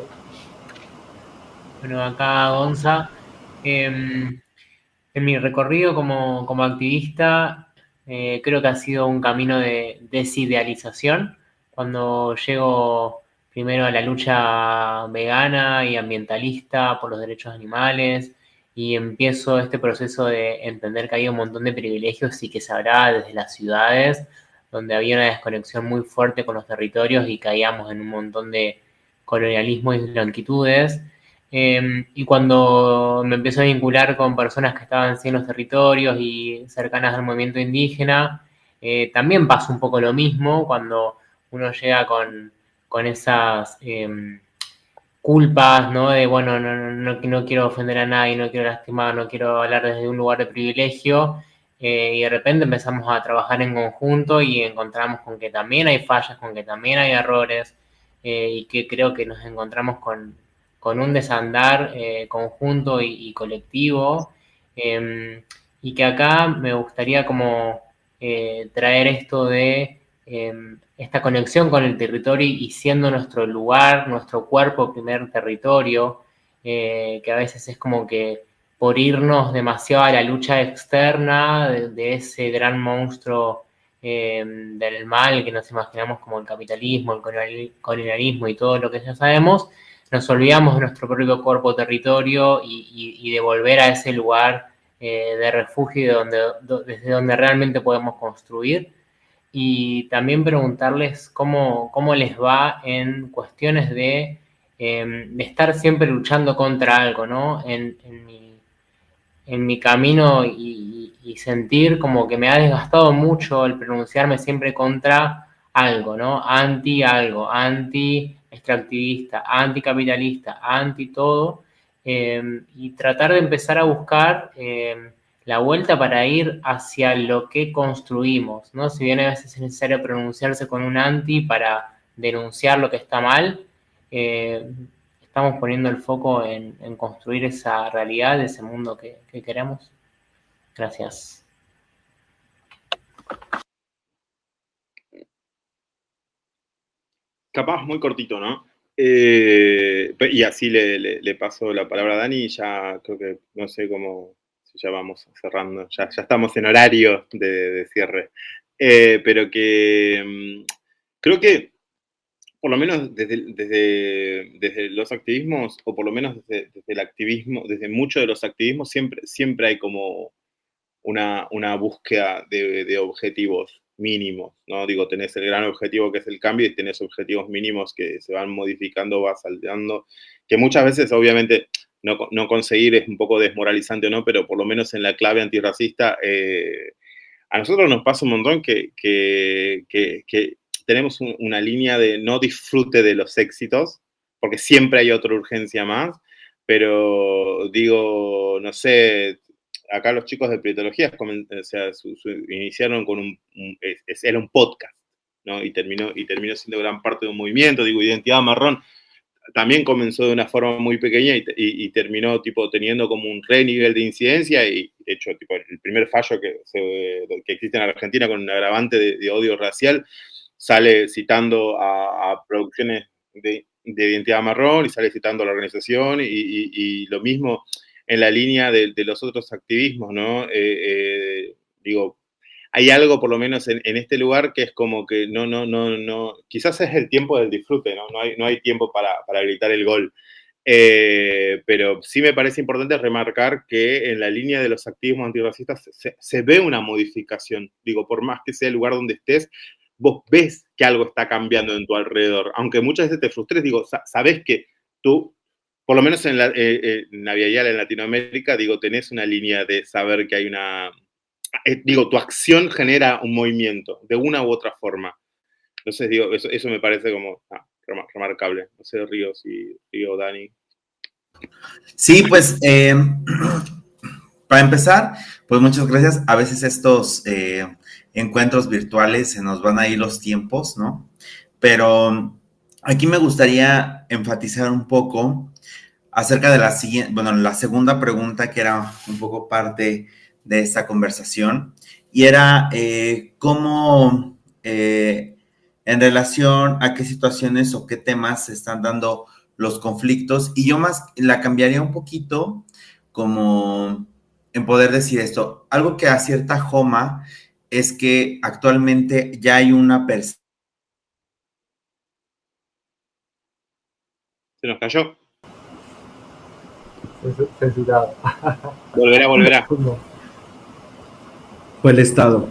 Bueno, acá Gonza. En mi recorrido como activista, creo que ha sido un camino de desidealización. Cuando llego primero a la lucha vegana y ambientalista por los derechos animales, y empiezo este proceso de entender que había un montón de privilegios y que se hablaba desde las ciudades, donde había una desconexión muy fuerte con los territorios y caíamos en un montón de colonialismo y blanquitudes. Y cuando me empecé a vincular con personas que estaban en los territorios y cercanas al movimiento indígena, también pasó un poco lo mismo cuando uno llega con esas culpas, ¿no? De, bueno, no quiero ofender a nadie, no quiero lastimar, no quiero hablar desde un lugar de privilegio, y de repente empezamos a trabajar en conjunto y encontramos con que también hay fallas, con que también hay errores, y que creo que nos encontramos con con un desandar conjunto y colectivo, y que acá me gustaría como traer esto de esta conexión con el territorio y siendo nuestro lugar, nuestro cuerpo, primer territorio, que a veces es como que por irnos demasiado a la lucha externa de ese gran monstruo del mal que nos imaginamos como el capitalismo, el colonialismo y todo lo que ya sabemos, nos olvidamos de nuestro propio cuerpo territorio y de volver a ese lugar de refugio desde donde realmente podemos construir. Y también preguntarles cómo les va en cuestiones de estar siempre luchando contra algo, ¿no? En mi camino y sentir como que me ha desgastado mucho el pronunciarme siempre contra algo, ¿no? Anti algo, anti extractivista, anticapitalista, anti todo, y tratar de empezar a buscar la vuelta para ir hacia lo que construimos, ¿no? Si bien a veces es necesario pronunciarse con un anti para denunciar lo que está mal, estamos poniendo el foco en construir esa realidad, ese mundo que queremos. Gracias. Capaz muy cortito, ¿no? Y así le paso la palabra a Dani y ya creo que, no sé cómo, si ya vamos cerrando, ya estamos en horario de cierre. Pero que creo que por lo menos desde los activismos, o por lo menos desde el activismo, desde muchos de los activismos, siempre hay como una búsqueda de objetivos mínimos, ¿no? Digo, tenés el gran objetivo que es el cambio y tenés objetivos mínimos que se van modificando, vas salteando, que muchas veces obviamente no conseguir es un poco desmoralizante o no, pero por lo menos en la clave antirracista, a nosotros nos pasa un montón que tenemos una línea de no disfrute de los éxitos, porque siempre hay otra urgencia más, pero digo, no sé, acá los chicos de Prietología, o sea, iniciaron con era un podcast, ¿no? Y terminó siendo gran parte de un movimiento, digo, Identidad Marrón también comenzó de una forma muy pequeña y terminó tipo teniendo como un re nivel de incidencia y de hecho tipo, el primer fallo que existe en Argentina con un agravante de odio racial sale citando a producciones de Identidad Marrón y sale citando a la organización y lo mismo en la línea de los otros activismos, ¿no? Digo, hay algo por lo menos en este lugar que es como que no, quizás es el tiempo del disfrute, ¿no? No hay tiempo para gritar el gol. Pero sí me parece importante remarcar que en la línea de los activismos antirracistas se ve una modificación. Digo, por más que sea el lugar donde estés, vos ves que algo está cambiando en tu alrededor. Aunque muchas veces te frustres, digo, sabés que tú, por lo menos en Navial en Latinoamérica, digo, tenés una línea de saber que hay una... digo, tu acción genera un movimiento, de una u otra forma. Entonces, digo, eso me parece como remarcable. No sé, Río, Dani. Sí, pues, para empezar, pues muchas gracias. A veces estos encuentros virtuales se nos van a ir los tiempos, ¿no? Pero aquí me gustaría enfatizar un poco acerca de la segunda pregunta que era un poco parte de esta conversación y era cómo en relación a qué situaciones o qué temas se están dando los conflictos y yo más la cambiaría un poquito como en poder decir esto, algo que acierta Joma es que actualmente ya hay una persona. Se nos cayó. Censurado. Volverá. No. Fue el Estado.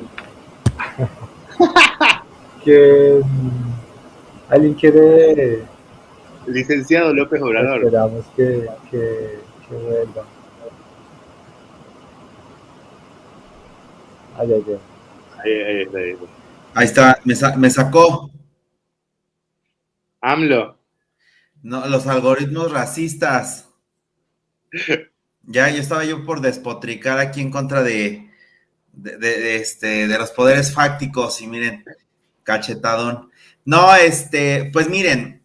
Que alguien quiere. Licenciado López Obrador. Esperamos que vuelva. Ahí está, me sacó. AMLO. No, los algoritmos racistas. Ya estaba yo por despotricar aquí en contra de los poderes fácticos y miren, cachetadón. No, pues miren,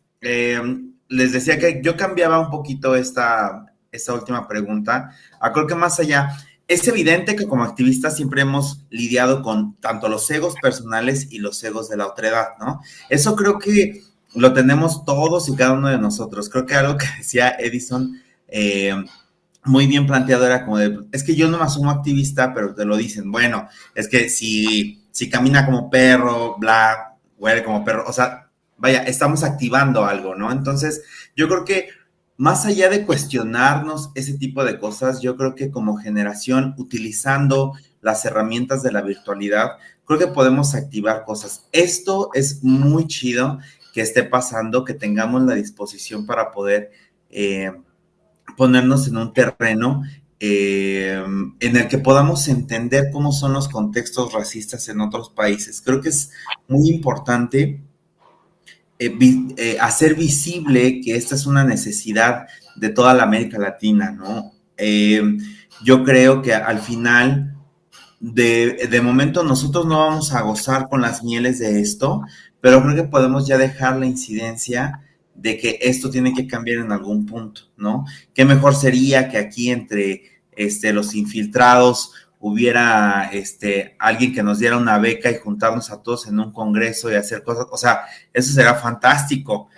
les decía que yo cambiaba un poquito esta última pregunta. Creo que más allá, es evidente que como activistas siempre hemos lidiado con tanto los egos personales y los egos de la otredad, ¿no? Eso creo que lo tenemos todos y cada uno de nosotros. Creo que algo que decía Edison, muy bien planteado, era como de, es que yo no me asumo activista, pero te lo dicen, bueno, es que si camina como perro, bla, huele como perro, o sea, vaya, estamos activando algo, ¿no? Entonces, yo creo que más allá de cuestionarnos ese tipo de cosas, yo creo que como generación, utilizando las herramientas de la virtualidad, creo que podemos activar cosas. Esto es muy chido que esté pasando, que tengamos la disposición para poder ponernos en un terreno en el que podamos entender cómo son los contextos racistas en otros países. Creo que es muy importante hacer visible que esta es una necesidad de toda la América Latina, ¿no? Yo creo que al final, de momento, nosotros no vamos a gozar con las mieles de esto, pero creo que podemos ya dejar la incidencia de que esto tiene que cambiar en algún punto, ¿no? Qué mejor sería que aquí entre los infiltrados hubiera alguien que nos diera una beca y juntarnos a todos en un congreso y hacer cosas, o sea, eso será fantástico,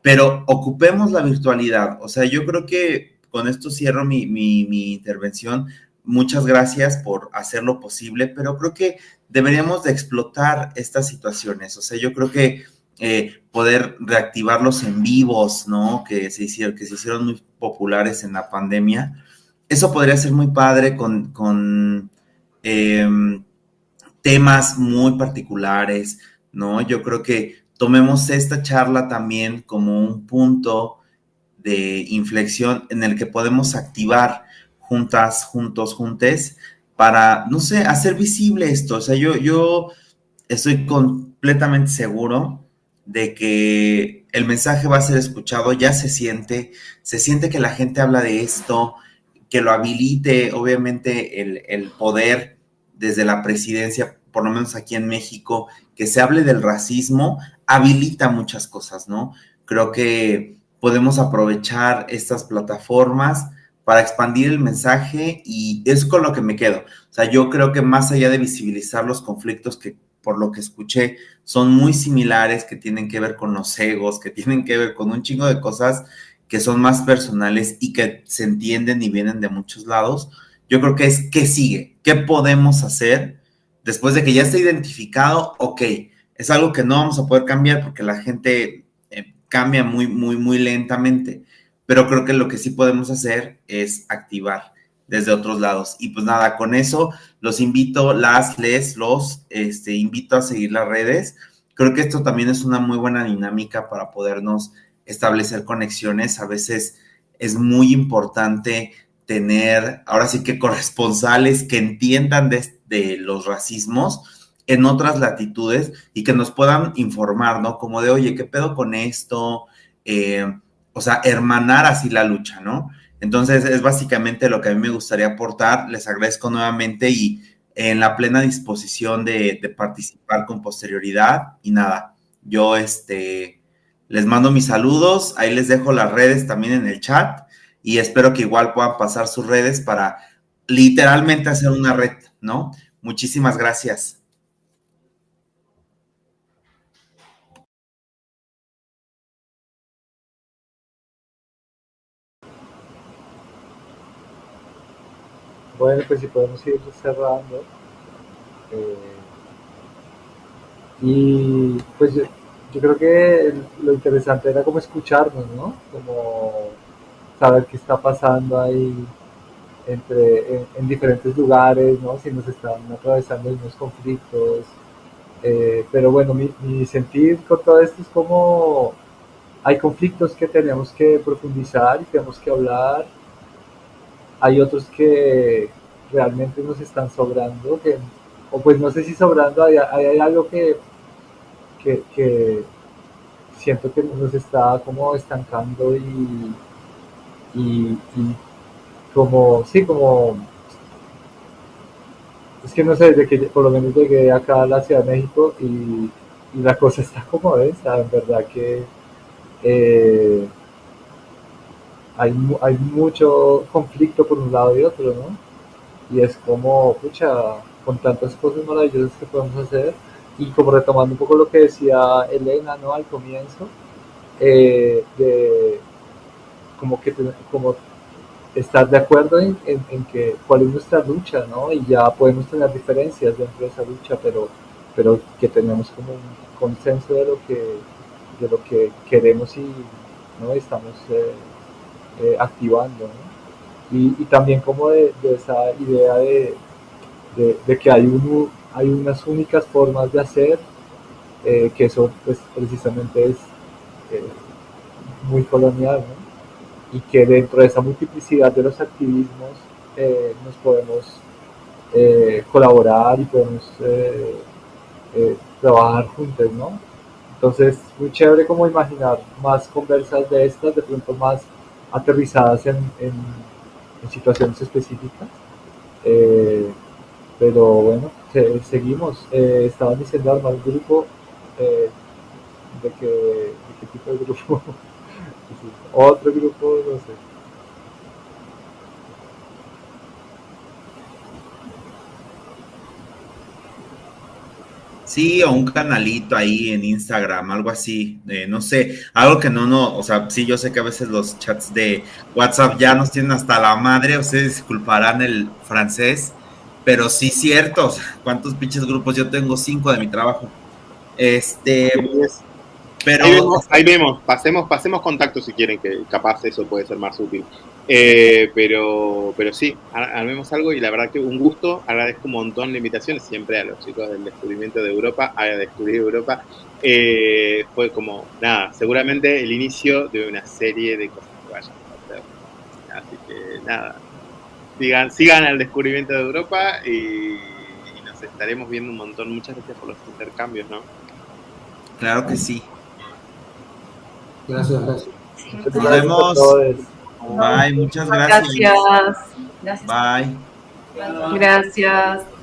pero ocupemos la virtualidad. O sea, yo creo que con esto cierro mi intervención. Muchas gracias por hacer lo posible, pero creo que deberíamos de explotar estas situaciones. O sea, yo creo que poder reactivar los en vivos, ¿no? Que se hicieron muy populares en la pandemia. Eso podría ser muy padre con temas muy particulares, ¿no? Yo creo que tomemos esta charla también como un punto de inflexión en el que podemos activar juntas, juntos, juntes, para, no sé, hacer visible esto. O sea, yo estoy completamente seguro de que el mensaje va a ser escuchado, ya se siente que la gente habla de esto, que lo habilite, obviamente, el poder desde la presidencia, por lo menos aquí en México, que se hable del racismo, habilita muchas cosas, ¿no? Creo que podemos aprovechar estas plataformas para expandir el mensaje y es con lo que me quedo. O sea, yo creo que más allá de visibilizar los conflictos que, por lo que escuché, son muy similares, que tienen que ver con los egos, que tienen que ver con un chingo de cosas que son más personales y que se entienden y vienen de muchos lados. Yo creo que es, ¿qué sigue? ¿Qué podemos hacer después de que ya esté identificado? Ok, es algo que no vamos a poder cambiar porque la gente cambia muy, muy, muy lentamente, pero creo que lo que sí podemos hacer es activar desde otros lados. Y pues nada, con eso los invito, los invito a seguir las redes. Creo que esto también es una muy buena dinámica para podernos establecer conexiones. A veces es muy importante tener, ahora sí que corresponsales que entiendan de los racismos en otras latitudes y que nos puedan informar, ¿no? Como de, oye, ¿qué pedo con esto? O sea, hermanar así la lucha, ¿no? Entonces, es básicamente lo que a mí me gustaría aportar. Les agradezco nuevamente y en la plena disposición de participar con posterioridad. Y nada, yo les mando mis saludos, ahí les dejo las redes también en el chat y espero que igual puedan pasar sus redes para literalmente hacer una red, ¿no? Muchísimas gracias. Bueno, pues si podemos ir cerrando. Y pues yo creo que lo interesante era como escucharnos, ¿no? Como saber qué está pasando ahí en diferentes lugares, ¿no? Si nos están atravesando los mismos conflictos. Pero bueno, mi sentir con todo esto es como hay conflictos que tenemos que profundizar y tenemos que hablar. Hay otros que realmente nos están sobrando, o pues no sé si sobrando, hay algo que siento que nos está como estancando y como, sí, como, es que no sé, de que por lo menos llegué acá a la Ciudad de México y la cosa está como esa, en verdad que hay mucho conflicto por un lado y otro, ¿no? Y es como, pucha, con tantas cosas maravillosas que podemos hacer, y como retomando un poco lo que decía Elena, ¿no? Al comienzo, de como que como estar de acuerdo en que cuál es nuestra lucha, ¿no? Y ya podemos tener diferencias dentro de esa lucha, pero que tenemos como un consenso de lo que queremos y, ¿no? Estamos activando, ¿no? Y también como de esa idea de que hay unas únicas formas de hacer, que eso pues precisamente es eh, muy colonial, ¿no? Y que dentro de esa multiplicidad de los activismos nos podemos colaborar y podemos trabajar juntos, ¿no? Entonces, muy chévere como imaginar más conversas de estas, de pronto más aterrizadas en situaciones específicas. Eh, pero bueno, seguimos. Estaban diciendo armar un grupo. eh, ¿De qué tipo de grupo? Otro grupo, no sé. Sí, o un canalito ahí en Instagram, algo así, no sé, algo que no, o sea, sí, yo sé que a veces los chats de WhatsApp ya nos tienen hasta la madre, ustedes disculparán el francés, pero sí cierto, o sea, ¿cuántos pinches grupos? Yo tengo 5 de mi trabajo, pero Ahí vemos, pasemos contacto si quieren, que capaz eso puede ser más útil. Pero sí, armemos algo y la verdad que un gusto, agradezco un montón la invitación, siempre a los chicos del descubrimiento de Europa, a descubrir Europa. Fue como, nada, seguramente el inicio de una serie de cosas que vayan a hacer. Así que nada, sigan al descubrimiento de Europa y nos estaremos viendo un montón. Muchas gracias por los intercambios, ¿no? claro que sí. Gracias. Nos vemos. Bye, muchas gracias. Gracias. Bye. Gracias.